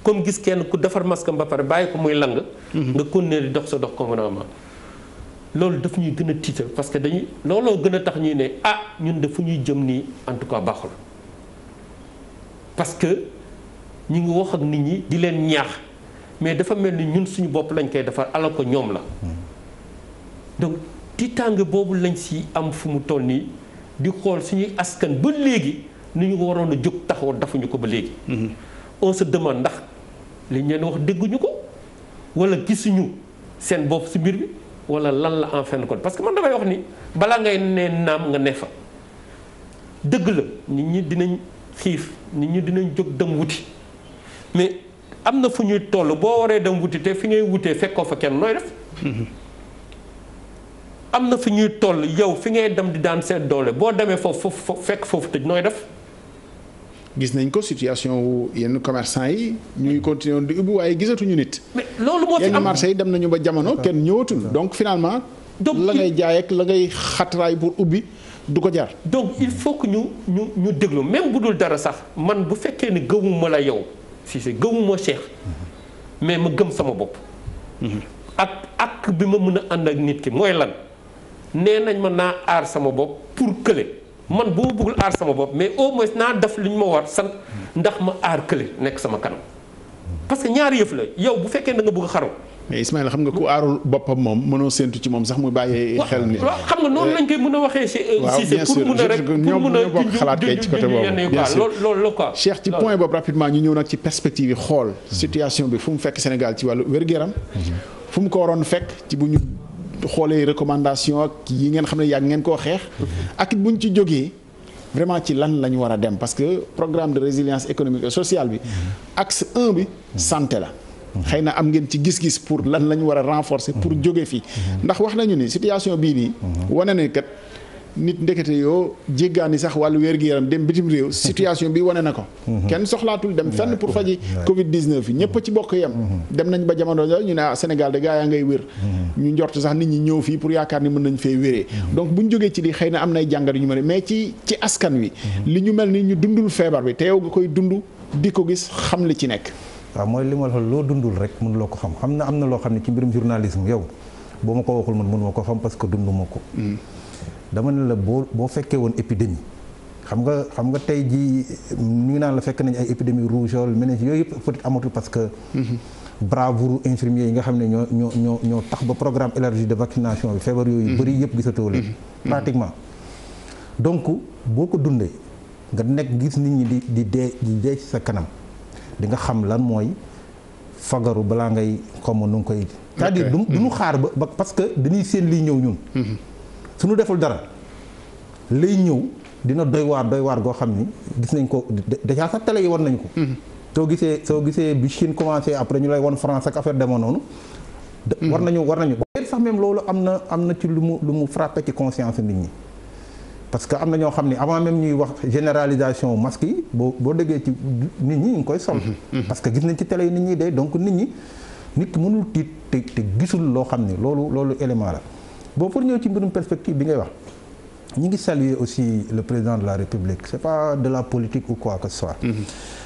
comme gis kenn ku defar masque ba pare bàyyi ko muy lang. nga continuer di dox sa dox convenablement. loolu daf ñuy gën a tiital parce que dañuy looloo gën a tax ñuy ne ñun de fu ñuy jëm nii en tout cas baaxul parce que ñu ngi wax ak nit ñi di leen ñaax mais dafa mel ni ñun suñu bopp lañ koy defar alors que ñoom la donc tiitaange boobu lañ si am fu mu toll nii di xool suñuy askan ba léegi ni ñu waroon a jóg taxaw dafuñu ko ba léegi. On se demande ndax li ñu leen wax dégguñu ko wala gisuñu seen bopp si mbir bi. wala lan la en fin de compte parce que man damay wax ni balaa ngay ne naam nga ne fa dëgg la nit ñi dinañ xiif nit ñi dinañ jóg dem wuti mais am na fu ñuy toll boo waree dem wuti te fi ngay wutee fekkoo fa kenn nooy def. am na fi ñuy toll yow fi ngay dem di daan seen doole boo demee foofu fekk foofu tëj nooy def. gis nañ ko situation wu yenn commerçant yi ñuy continuer di ubbi waaye gisatuñu nit. mais loolu moo fi am yenn marché yi dem nañu ba jamono kenn ñëwatul donc finalement. la ngay jaay ak la ngay xatraay pour ubbi du ko jar. donc il faut que ñu déglu même bu dul dara sax man bu fekkee ne gëmuma la yow si c'est gëmuma Cheikh mais ma gëm sama bopp. ak bi ma mën a ànd ak nit ki mooy lan nee nañ ma naa aar sama bopp pour kële. man bu ma bëggul aar sama bopp mais au moins naa def li ñu ma war sant ndax ma aar kële nekk sama kanam parce que ñaari yëf la yow bu fekkee da nga bëgg a xaru. mais Ismaïla xam nga ku aarul boppam moom mënoo séntu ci moom sax mu bàyyee xel ni waaw xam nga noonu lañ koy mën a waxee si pour mun a rek pour mun a bokk xalaat kay ci côté boobu bien sûr loolu la quoi. Cheikh ci point boobu rapidement ñu ñëw nag ci perspective yi xool situation bi fu mu fekk Sénégal ci wàllu wér-gu-yaram fu mu ko waroon fekk ci bu ñu xoolee recommandation ak yi ngeen xam ne yàgg ngeen koo xeex ak it bu ñu ci jógee vraiment ci lan la ñu war a dem parce que programme de résilience économique et sociale bi axe 1 bi santé la xëy na am ngeen ci gis-gis pour lan la ñu war a renforcer pour jóge fii ndax wax nañu ni situation bii nii wane na kat nit ndekete yoo jéggaani sax wàllu wér-gu-yaram dem bitim réew situation bi wane na ko kenn soxlaatul dem fenn pour faji Covid 19 yi ñëpp ci bokk yem dem nañ ba jamono ñu ne Sénégal de gaa yaa ngay wér ñu njort sax nit ñi ñëw fii pour yaakaar ni mën nañ fee wéree donc bu ñu jógee ci li xëy na am nay jàngat yu ñu mën mais ci askan wi li ñu mel ni ñu dundul feebar bi te yow nga koy dund di ko gis xam li ci nekk. waaw mooy li ma la loo dundul rek mënuloo ko xam na am na loo xam ne ci mbirum journalisme yow boo ma ko waxul man mënuma ko xam parce que dunduma ko. dama ne la boo fekkee woon épidémie xam nga tey jii ñu ngi naan la fekk nañ ay épidémie rougeole méningite yooyu yëpp peut-être amatul parce que. bravoure infirmier yi nga xam ne ñoo tax ba programme élargi de vaccination bi feebar yooyu bëri yëpp gisatoo leen. pratiquement donc boo ko dundee nga nekk gis nit ñi di dee ci sa kanam. di nga xam lan mooy fagaru balaa ngay xaw ma nu ngi koy. c'est-à-dire du ñu xaar ba parce que dañuy seen liy ñëw ñun. suñu deful dara lay ñëw dina doy waar goo xam ni gis nañ ko déjà sax télé yi war nañu ko. soo gisee bi Chine commencé après ñu lay won France ak affaire demoon noonu. war nañu sax même loolu am na ci lu mu frappé ci conscience nit ñi. parce que am na ñoo xam ne avant même ñuy wax généralisation masque yi boo déggee ci nit ñi ñu ngi koy sol. parce que gis nañ ci télé yi nit ñi de donc nit ki mënul tiit te gisul loo xam ne loolu élément la. bon pour ñëw ci mbirum perspective bi ngay wax ñi ngi saluer aussi le président de la République c'est pas de la politique ou quoi que ce soit.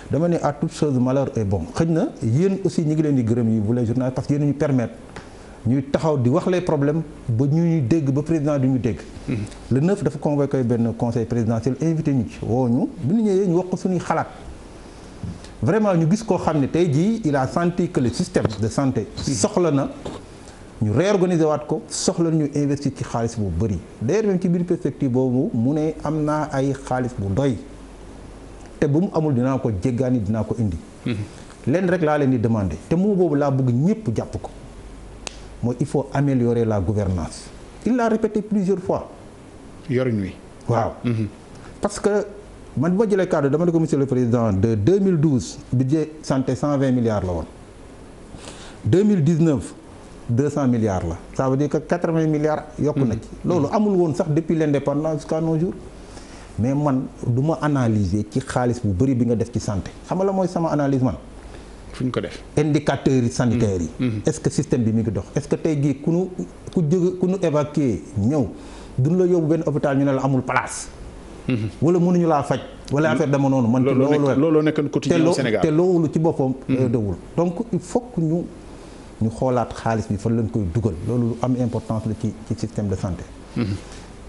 dama ne à toute chose malheur est bon xëy na yéen aussi ñi ngi leen di gërëm yi vous les journalistes parce que yéen ñu permettre. ñuy taxaw di wax les problèmes ba ñuy dégg ba président du ñu dégg. le 9 dafa convoqué benn conseil présidentiel invité ñu ci woo ñu bi ñu ñëwee ñu wax ko suñuy xalaat vraiment ñu gis koo xam ne tey jii il a senti que le système de santé soxla na ñu réorganiser waat ko soxla na ñu investir ci xaalis bu bëri d'ailleurs même ci biir perspective boobu mu ne am naa ay xaalis bu doy te bu mu amul dinaa ko jéggaani dinaa ko indi. lenn rek laa leen di demander te moo boobu laa bëgg ñëpp jàpp ko mooy il faut améliorer la gouvernance il l'a répété plusieurs fois. yoruñ wi waaw. parce que man bu ma jëlee cadre dama ne ko monsieur le président de 2012 budget santé 120 milliards la woon 2019 200 milliards la ça veut dire que 80 milliards yokku na ci. loolu amul woon sax depuis l'indépendance jusqu'à nos jours mais man du ma analyser ci xaalis bu bëri bi nga def ci santé xam nga la mooy sama analyse man. fu ñu ko def indicateurs yi sanitaires yi. est-ce que système bi mi ngi dox est-ce que tey jii ku nu évacuer ñëw duñ la yóbbu benn hôpital ñu ne la amul place. wala mënuñu laa faj. wala affaire dama noonu man. looloo nekkoon quotidien Sénégal te loolu ci boppam. dewul donc il faut que ñu xoolaat xaalis bi fan lañ koy dugal loolu lu am importance la ci système de santé.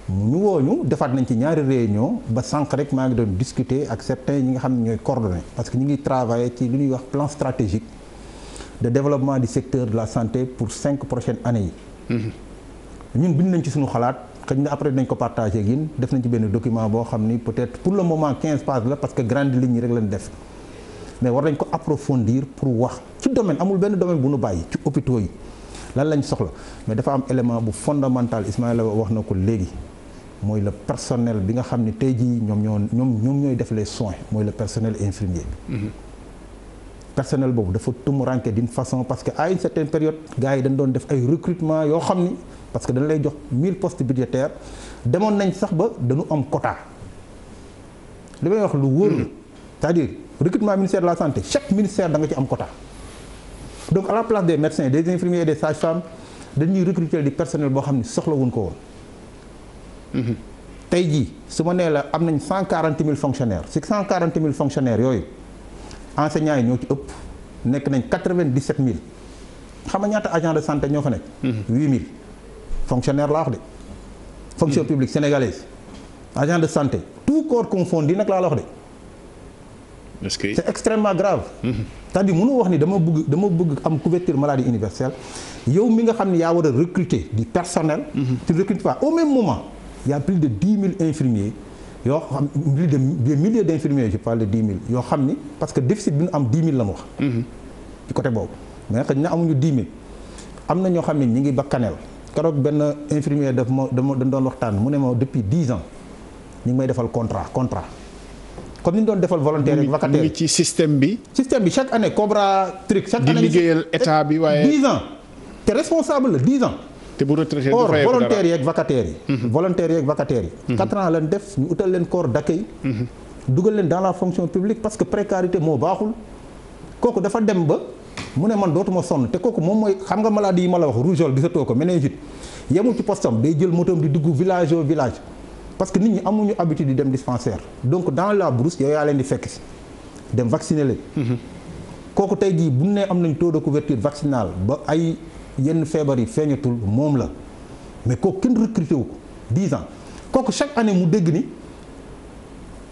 ñu wooñu defaat nañ ci ñaari réunion ba sànq rek maa ngi doon discuter ak certains ñi nga xam ne ñooy coordonné parce que ñu ngi travailler ci li ñuy wax plan stratégique de développement du secteur de la santé pour 5 prochaines années yi. ñun bind nañ ci suñu xalaat xëy na après dañ ko partagé ak yéen def nañ ci benn document boo xam ni peut-être pour le moment 15 pages la parce que grande ligne yi rek lañ def mais war nañ ko approfondir pour wax ci domaine amul benn domaine bu nu bàyyi ci hôpitaux yi lan lañ soxla mais dafa am élément bu fondamental Ismaïla wax na ko léegi. mooy le personnel bi nga xam ne tey jii ñoom ñooy def les soins mooy le personnel infirmier bi. personnel boobu dafa tumuranke d'une façon parce que à une certaine période gars yi dañ doon def ay recrutement yoo xam ni parce que dañ lay jox 1000 postes budgétaires demoon nañ sax ba dañu am quota li may wax lu wóor la c'est-à-dire recrutement ministère de la santé chaque ministère da nga ci am quota donc à la place des médecins des infirmiers et des sages-femmes dañuy recruter di personnel boo xam ni soxlawuñ ko woon. tey jii su ma nee la am nañ 140 000 fonctionnaires si 140 000 fonctionnaires yooyu enseignants yi ñoo ci ëpp nekk nañ 97 000 xam nga ñaata agent de santé ñoo fa nekk. 8 000 fonctionnaires laa wax de. fonction publique sénégalaise agent de santé tout corps confondu nag laa la wax de. est-ce que c'est extrêmement grave. c'est-à-dire mënoo wax ni dama bëgg am couverture maladie universelle yow mi nga xam ne yaa war a recruter du personnel. tu ne recrutes pas au même moment. il y a plus de 10 000 infirmiers yoo xam plus de des milliers d'infirmiers je parle de 10 000 yoo xam ni parce que déficit bi ñu am 10 000 la mu wax. ci côté boobu mais xëy na amuñu 10 000 am na ñoo xam ne ñi ngi bakkaneel keroog benn infirmier dañ doon waxtaan mu ne ma depuis 10 ans ñu ngi may defal contrat comme ni ñu doon defal volontaire ak vacataire mu ngi ci système bi chaque année Cobra truc chaque année di liggéeyal état bi waaye 10 ans te responsable la 10 ans. te bu retraité or volontaires yeeg vacataires yi. volontaires yeeg vacataires yi. 4 ans lañ def ñu utal leen corps d'accueil. dugal leen dans la fonction publique parce que précarité moo baaxul. kooku dafa dem ba mu ne man dootuma sonn te kooku moom mooy xam nga maladie yi ma la wax rougeole gisatoo ko méningite yemul ci postam day jël motom di dugg village au village parce que nit ñi amuñu habitude di dem dispensaire donc dans la brousse yow yaa leen di fekk si dem vacciner leen. kooku tey jii bu ne am nañ taux de couverture vaccinale ba ay. yenn feebar yi feeñatul moom la mais kooku kenn recruté wu ko 10 ans kooku chaque année mu dégg ni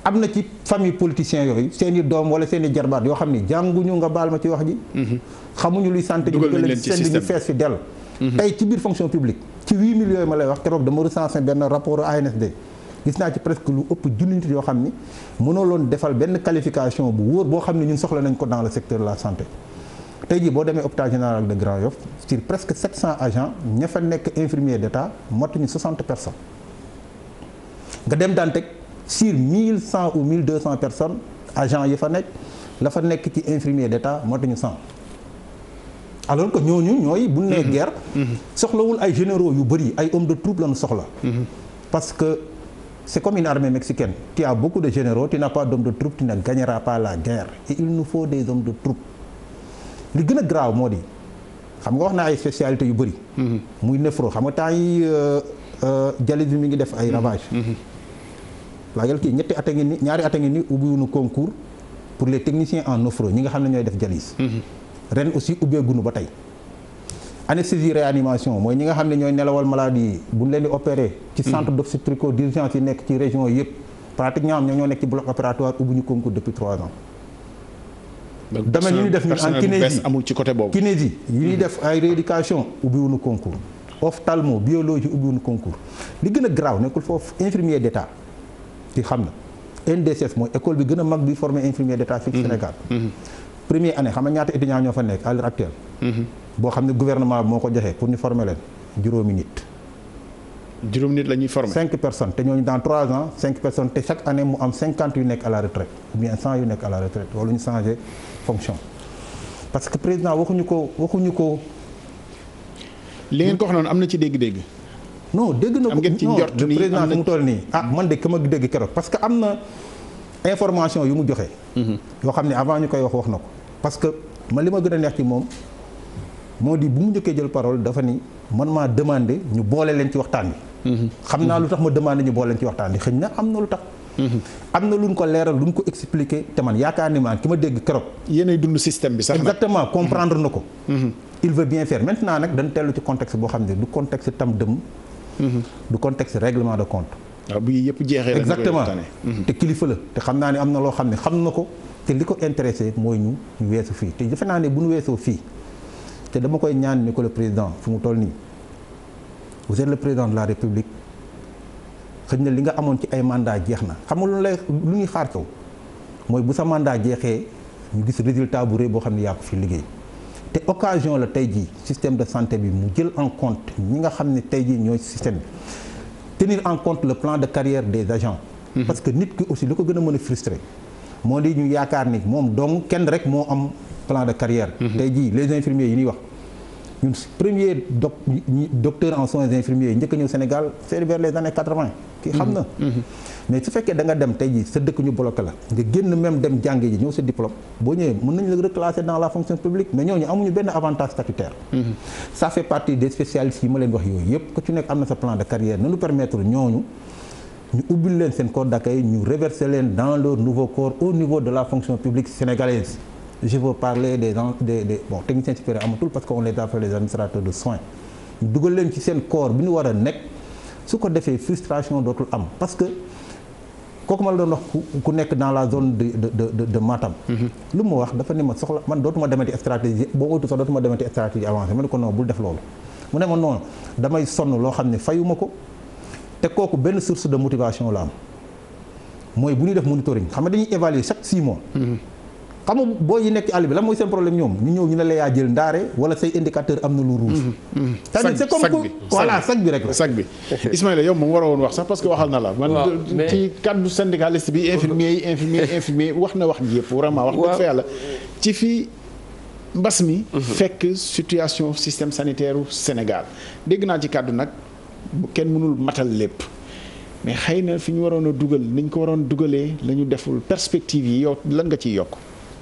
am na ci famille politiciens yooyu seen i doom wala seen i jarbaat yoo xam ni jànguñu nga baal ma ci wax ji. xamuñu luy santé ji dugal leen ci système bi fees fi dell. tey ci biir fonction publique ci 8 000 yooyu ma lay wax keroog dama recensé benn rapport ANSD gis naa ci presque lu ëpp junni nit yoo xam ni mënoo loon defal benn qualification bu wóor boo xam ne ñun soxla nañ ko dans le secteur de la santé. tey jii boo demee hôpital général de Grand Yoff sur presque 700 agents ña fa nekk infirmier d'état matuñu 60 personnes nga dem Dantec sur 1100 ou 1200 personnes agents yi fa nekk la fa nekk ci infirmier d'état matuñu 100 alors que ñooñu ñooy bu nee guerre soxlawul ay généraux yu bëri ay hommes de troupe lañu soxla parce que c'est comme une armée mexicaine tu as beaucoup de généraux tu n'as pas d'hommes de troupe tu ne gagneras pas la guerre et il nous faut des hommes de troupe li gën a graaw moo di xam nga wax naa ay spécialités yu bëri. muy néphro xam nga temps yi dialyse bi mi ngi def ay ravage laajal kii ñaari at a ngi ni ubbiwuñu concours pour les techniciens en néphro ñi nga xam ne ñooy def dialyse. ren aussi ubbeegunu ba tey. anesthésie réanimation mooy ñi nga xam ne ñooy nelawal maladie yi bu ñu leen di opérer. ci centre d'obstétrico d'urgence yi nekk ci région yëpp pratiquement ñoo nekk ci bloc opératoire ubbiwuñu concours depuis 3 ans. domaine yi ñuy def ñu en kinésie amul ci côté boobu. kinésie yi ñuy def ay rééducation ubbiwuñu concours ophtalmo biologie ubbiwuñu concours li gën a graaw nekkul foofu infirmier d'état ci xam na NDCS mooy école bi gën a mag bi former infirmier d'état fii ci Sénégal. première année xam nga ñaata étudiants ñoo fa nekk à l'heure actuelle. boo xam ne gouvernement bi moo ko joxee pour ñu former leen juróomi nit. juróomi nit la ñuy former. 5 personnes te ñooñu dans 3 ans 5 personnes te chaque année mu am 50 yu nekk à la retraite ou bien 100 yu nekk à la retraite wala ñu changer fonction parce que président waxuñu ko. li ngeen ko wax noonu am na ci dégg-dégg. non dégg na ko am ngeen ci njort le président fu mu toll nii man de ka ma dégg keroog parce que am na information yu mu joxe. yoo xam ne avant ñu koy wax na ko parce que man li ma gën a neex ci moom moo di bu mu njëkkee jël parole dafa ni man maa demandé ñu boole leen ci waxtaan bi. xam naa lu tax ma demandé ñu boole leen ci waxtaan bi xëy na am na lu tax. am na lu ñu ko leeral lu ñu ko expliqué te man yaakaar ni ki ma dégg keroog. yéenay dund système bi sax exactement comprendre na ko. il veut bien faire maintenant nag dañ tellu ci contexte boo xam ne du contexte tam dëm. du contexte règlement de compte. waaw bu yëpp jeexee exactement te kilifa la te xam naa ne am na loo xam ne xam na ko te li ko intéressé mooy ñu weesu fii te defe naa ne bu ñu weesoo fii te dama koy ñaan ni ko le président fu mu toll nii vous êtes le président de la république xëy na li nga amoon ci ay mandat jeex na xam nga lu ñuy xaar kaw mooy bu sa mandat jeexee ñu gis résultat bu rëy boo xam ne yaa ko fi liggéey te occasion la tey jii système de santé bi mu jël en compte ñi nga xam ne tey jii ñooy système bi tenir en compte le plan de carrière des agents. parce que nit ki aussi li ko gën a mën a frustré moo di ñu yaakaar ni moom donc kenn rek moo am plan de carrière. tey jii les infirmiers yi ñuy wax ñun premier docteur en soins infirmiers yi njëkk a ñëw Sénégal c'est vers les années 80. kii xam na. mais su fekkee da nga dem tey jii sa dëkk ñu bloqué la nga génn même dem jànge ji ñëw sa diplôme boo ñëwee mën nañu la reclasser dans la fonction publique mais ñooñu amuñu benn avantage statutaire. ça fait partie des spécialistes yi ma leen wax yooyu yëpp ku ci nekk am na sa plan de carrière na ñu permettre ñooñu ñu ubbil leen seen corps d'accueil ñu reverser leen dans leur nouveau corps au niveau de la fonction publique sénégalaise. je veux parler des bon techniciens supérieurs amatul parce que on les appelle les administrateurs de soins ñu dugal leen ci seen corps bi ñu war a nekk su ko defee frustration dootul am parce que kooku ma la doon wax ku nekk dans la zone de Matam. lu ma wax dafa ne ma soxla man dootuma demati stratégie boo ëttu sax dootuma demati stratégie avancée ma ne ko non bul def loolu mu ne ma non damay sonn loo xam ne fayuma ko te kooku benn source de motivation la am mooy bu ñuy def monitoring xam nga dañuy évaluer chaque 6 mois. xam nga boo yi nekk ci àll bi lan mooy seen problème ñoom ñu ñëw ñu ne la yaa jël ndaare wala say indicateur am na lu rouge. c'est comme voilà sac bi rek la sac bi Ismaïla yow moom waroo woon wax sax parce que waxal na la man ci cadre syndicaliste bi infirmier wax na wax ji yëpp vraiment wax dëgg fa yàlla ci fii mbas mi fekk situation système sanitaire u Sénégal dégg naa ci kàddu nag kenn mënul matal lépp mais xëy na fi ñu waroon a dugal ni ñu ko waroon dugalee la ñu deful perspective yi yow lan nga ciy yokk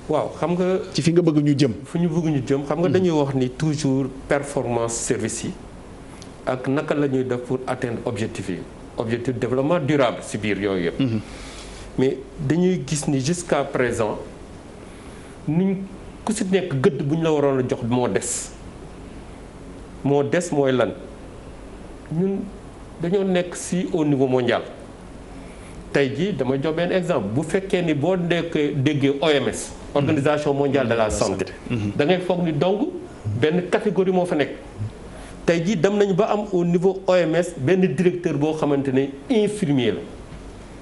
waaw xam nga ci fi nga bëgg ñu jëm. fu ñu bëgg ñu jëm xam nga dañuy wax ni toujours performance service yi ak naka la ñuy def pour atteindre objectif yi objectif développement durable si biir yooyu yëpp. mais dañuy gis ni jusqu'à présent nuñ ku si nekk gëdd bu ñu la waroon a jox moo des mooy lan ñun dañoo nekk si au niveau mondial. tey jii dama jox benn exemple bu fekkee ni boo déggee OMS. organisation mondiale de la santé. da ngay foog ni donc benn catégorie moo fa nekk. tey jii dem nañu ba am au niveau OMS benn directeur boo xamante ne infirmier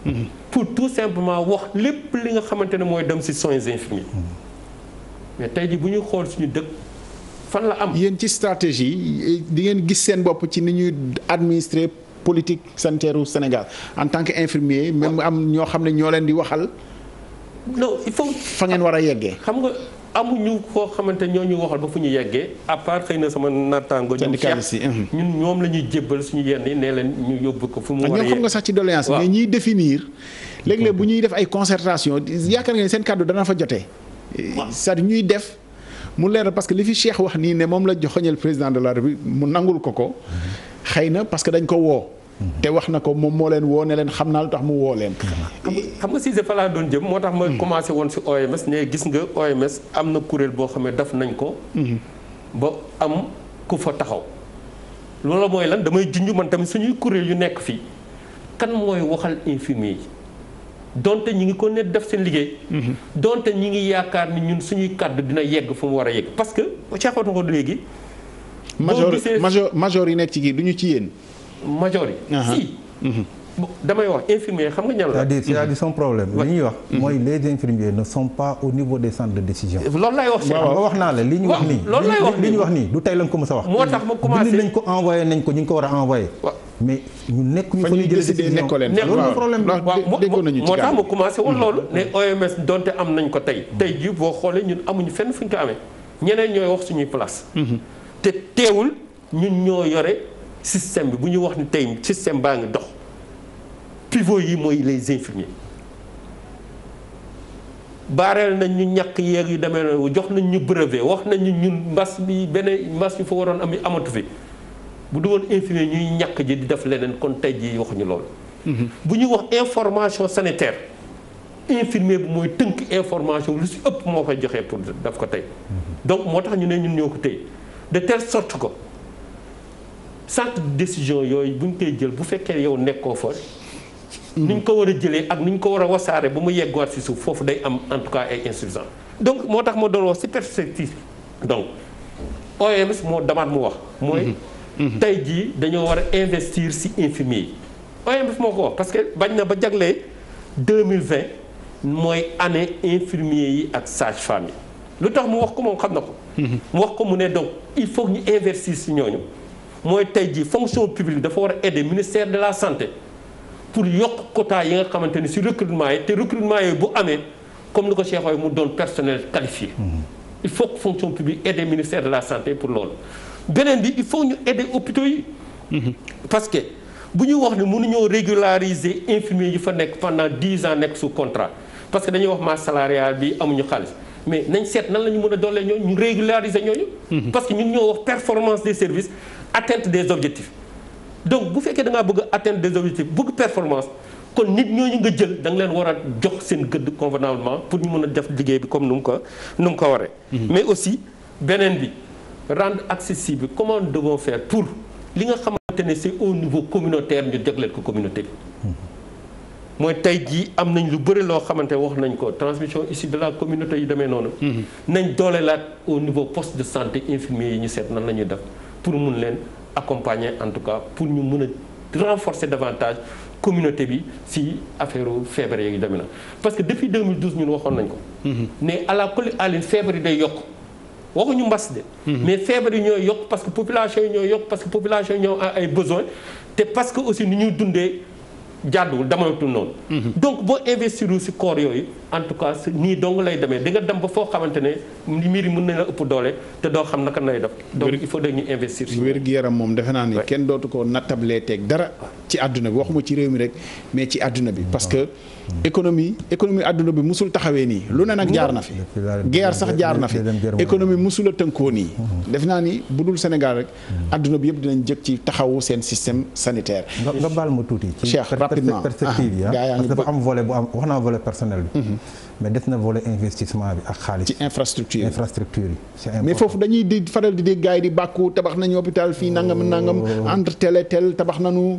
la. pour tout simplement wax lépp li nga xamante ne mooy dem ci soins infirmiers. mais tey jii bu ñuy xool suñu dëkk fan la am. yéen ci stratégie di ngeen gis seen bopp ci ni ñuy administrer. politique sanitaire au Sénégal en tant que infirmier même am ñoo xam ne ñoo leen di waxal. non il faut fa ngeen war a yeggee. xam nga amuñu koo xamante ñoo ñu waxal ba fu ñu yeggee à part xëy na sama nattaango. syndicaliste yi ñun ñoom la ñuy jébbal suñu yenn yi nee leen ñu yóbbu ko fu mu war a ñoo xam nga sax ci doléance mais ñiy définir. léeg-léeg bu ñuy def ay concertation yaakaar nga ne seen kàddu dana fa jotee. c'est-à-dire ñuy def mu leer parce que li fi Cheikh wax nii ne moom la joxoñal président de la République mu nangul ko. xëy na parce que dañ ko woo. te wax na ko moom moo leen woo ne leen xam naa lu tax mu woo leen. xam nga Cissé fa laa doon jëm moo tax ma commencé woon ci OMS ne gis nga OMS am na kuréel boo xam ne def nañ ko. ba am ku fa taxaw. loolu mooy lan damay junj man tamit suñuy kuréel yu nekk fii kan mooy waxal infirmier yi donte ñi ngi ko ne def seen liggéey. donte ñi ngi yaakaar ni ñun suñuy kàddu dina yegg fu mu war a yegg parce que Cheikh wax na ko léegi. major yi nekk ci kii du ñu ci yéen. major yi si damay wax infirmier xam nga ñan la. c'est-à-dire son problème. li ñuy wax mooy les infirmiers ne sont pas au niveau des centres de décision. loolu lay wax. waaw wax naa la li ñu wax nii. loolu lay wax li ñu wax nii du tey lañ ko mës a wax. moo tax ma commencé bind nañ ko envoyé nañ ko ñu ngi ko war a envoyé. mais ñu nekk ñu fa ñuy jëlee décision loolu problème moo tax ma commencé woon loolu. ne OMS donte am nañ ko tey. tey jii boo xoolee ñun amuñu fenn fu ñu ko amee ñeneen ñooy wax suñuy place. te teewul ñun ñoo yore système bi bu ñu wax ni tey système baa ngi dox pivot yi mooy les infirmiers. baareel nañ ñu ñàkk yeeg yu demee noonu jox nañ ñu brevet wax nañ ñu ñun mbas bi beneen mbas yu fa waroon am amatu fi bu du woon infirmier ñuy ñàkk ji di def leneen kon tey jii waxuñu loolu. bu ñuy wax information sanitaire infirmier bi mooy tënk information lu si ëpp moo koy joxee pour daf ko tey. donc moo tax ñu ne ñun ñoo ko tey de telle sorte que centre de décision yooyu bu ñu koy jël bu fekkee yow nekkoo fa. ni ñu ko war a jëlee ak ni ñu ko war a wasaare ba mu yegguwaat si suuf foofu day am en tout cas ay insuffisants. donc moo tax ma doon wax si perspective donc OMS moo damaat mu wax. mooy tey jii dañoo war a investir si infirmiers yi. OMS moo ko wax parce que bañ na ba jaglee 2020 mooy année infirmiers yi ak sage-femme yi lu tax mu wax ko moom xam na ko. mu wax ko mu ne donc il faut ñu investir si ñooñu mooy tey jii fonction publique dafa war a aider ministère de la santé. pour yokk quota yi nga xamante ni si recrutement yi te recrutement yooyu bu amee comme ni ko Cheikh waxee mu doon personnel qualifié. il faut que fonction publique aider ministère de la santé pour loolu. beneen bi il faut ñu aider hôpitaux yi. parce que bu ñu wax ne mënuñoo régulariser infirmiers yi fa nekk pendant 10 ans nekk sous contrat parce que dañuy wax masse salariale bi amuñu xaalis mais nañ seet nan la ñu mën a doolee ñooñu ñu régulariser ñooñu. parce que ñun ñoo wax performance des services atteinte des objectifs. donc bu fekkee da ngaa bëgg a atteindre des objectifs bëgg performance kon nit ñooñu nga jël da nga leen war a jox seen gëdd convenablement pour ñu mën a def liggéey bi comme nu mu ko waree. mais aussi beneen bi rendre accessible comment nous devons faire pour li nga xamante ne c'est au niveau communautaire ñu jagleel ko communauté bi. mooy tey jii am nañ lu bëri loo xamante wax nañ ko transmission issue de la communauté yi demee noonu. nañ doolelaat au niveau poste de santé infirmier yi ñu seet nan la ñuy def pour mun leen. accompagner en tout cas pour ñu mën a renforcer davantage communauté bi si affaire feebar yi demee na parce que depuis 2012 ñun waxoon nañ ko. ne à la coli aline feebar yi day yokk waxuñu mbas de. mais feebar yi ñooy yokk parce que population yi ñooy yokk parce que population yi ñoo ay besoins te parce que aussi ni ñuy dundee jàdduwul damatul noonu. donc boo investir si corps yooyu en tout cas nii dong lay demee di nga dem ba foo xamante ne mbir yi mën na la ëpp doole te doo xam naka lay def. donc il faut que ñu investir si. wér-gu-yaram moom defe naa ni kenn dootu ko nattablee teeg dara ci àdduna bi waxuma ci réew mi rek mais ci àdduna bi parce que économie àdduna bi musul taxawee nii lu ne nag jaar na fi. guerre sax jaar na fi économie musul a tënkoo nii. defe naa ni bu dul Sénégal rek àdduna bi yëpp dinañ jëkk ci taxawu seen système sanitaire. nga baal ma tuuti. Cheikh rapidement perspective yi parce que dafa am volet bu am wax naa volet personnel bi. mais des na volet investissement bi ak xaalis. ci infrastructure yi c'est important. mais foofu dañuy di faral di dégg gars yi di bàkku tabax nañu hôpital fii nangam entre tel et tel tabax nañu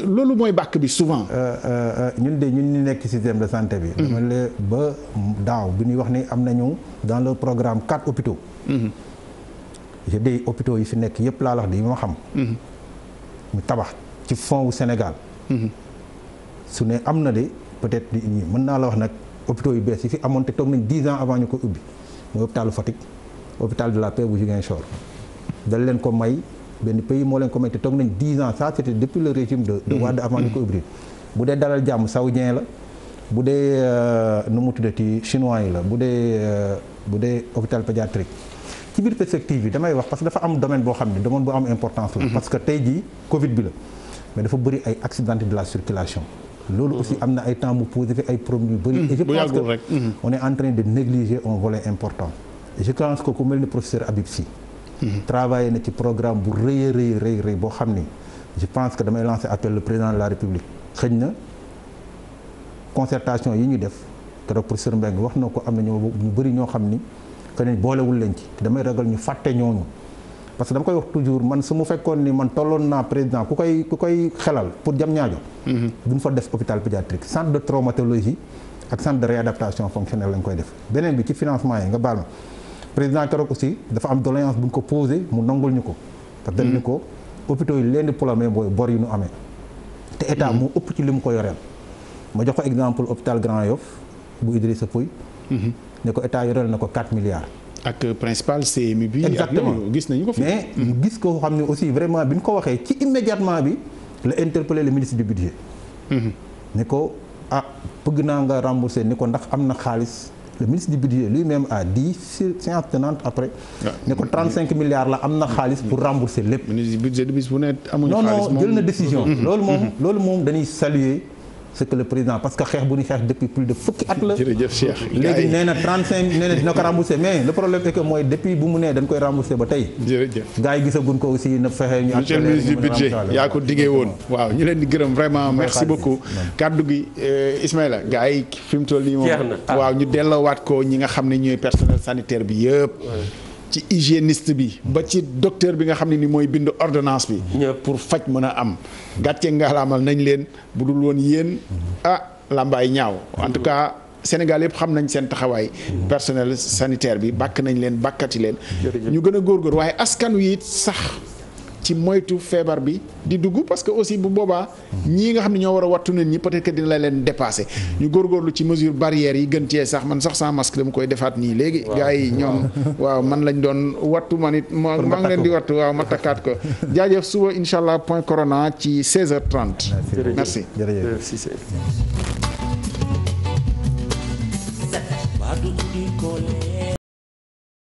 loolu mooy bàkk bi souvent. ñun ñu nekk ci système de santé bi. dama lee ba daaw bi ñuy wax ni am nañu dans le programme 4 hôpitaux. je dis hôpitaux yi fi nekk yëpp laa wax di ma xam. ñu tabax ci fond wu Sénégal. su ne am na de peut-être mën naa la wax nag hôpitaux yu bees yi fi amoon te toog nañ 10 ans avant ñu ko ubbi mooy hôpitalu Fatick hôpital de la Paix bu Ziguinchor dal leen ko may benn pays moo leen ko may te toog nañ 10 ans ça c'était depuis le régime de Wade avant ñu ko ubbi bu dee dalal jàmm saoudien la bu dee nu mu tuddati chinois yi la bu dee hôpital pédiatrique ci biir perspective bi damay wax parce que dafa am domaine boo xam ne domaine bu am importance la parce que tey jii Covid bi la mais dafa bëri ay accidents de la circulation loolu aussi am na ay temps mu posé fi ay problèmes yu bëri et je pense que on est en train de négliger un volet important et je pense que ku mel ni professeur Habib Sy travaillé na ci programme bu rëy boo xam ni je pense que damay lancer appel le président de la République xëy na concertation yi ñu def keroog professeur Mbengue wax na ko am na ñu bëri ñoo xam ni xëy na boolewul leen ci damay ragal ñu fàtte ñooñu parce que dama koy wax toujours man su mu fekkoon ni man tolloon naa président ku koy xelal pour Diamniadio duñ fa def hôpital pédiatrique centre de traumatologie ak centre de réadaptation fonctionnelle lañ koy def beneen bi ci financement yi nga baal ma président keroog aussi dafa am doléance bu ñu ko posé mu nangul ñu ko parce que dañ ni ko hôpitaux yi leen di problème mooy bor yi ñu amee te état moo ëpp ci li mu ko yoreel. ma jox ko exemple hôpital Grand Yoff bu Idrissa Pouye. ne ko état yoreel na ko 4 milliards. ak principal CMU bi. exactement ak gis nañu ko fi. mais ñu gis ko xam ne aussi vraiment bi ñu ko waxee ci immédiatement bi la interpellé le ministre du budget. ne ko bëgg naa nga rembourser ni ko ndax am na xaalis. Le ministre du budget lui-même a dit séance tenante après. ne ko 35 milliards la am na xaalis pour rembourser lépp. ministre du budget bis bu ne amuñu xaalis non jël na décision. loolu moom dañuy saluer ce que le président parce que xeex bu ñu xeex depuis plus de fukki at la. jërëjëf Cheikh. léegi nee na 35 nee na dina ko rembourser mais le problème est que mooy depuis bu mu nee dañ koy rembourser ba tey. jërëjëf gars yi gisaguñ ko aussi na fexe ñu. monsieur le ministre du budget yaa ko diggee woon. waaw ñu leen di gërëm vraiment merci beaucoup. kaddu gi Ismaïla gars yi fi mu toll nii moom. waaw ñu delloowaat ko ñi nga xam ne ñooy personnel sanitaire bi yëpp. ci hygiéniste bi ba ci docteur bi nga xam ne ni mooy bind ordonnance bi. pour faj mën a am. gàcce ngaalaamal nañ leen bu dul woon yéen lambaay ñaaw en tout cas Sénégal yëpp xam nañ seen taxawaay. personnel sanitaire bi bàkk nañ leen bàkkati leen. ñu gën a góorgóor waaye askan wi it sax ci moytu feebar bi di dugg parce que aussi bu boobaa ñii nga xam ne ñoo war a wattu nit ñi peut-être que dina la leen dépasser. ñu góorgóorlu ci mesure barrières yi gën cee sax man sax sans masque dama koy defaat nii léegi. gars yi ñoom waaw man lañ doon wattu man it maa ngi leen di wattu waaw ma takkaat ko. jaajëf suba incha allah point corona ci 16h30. merci. jërëjëf.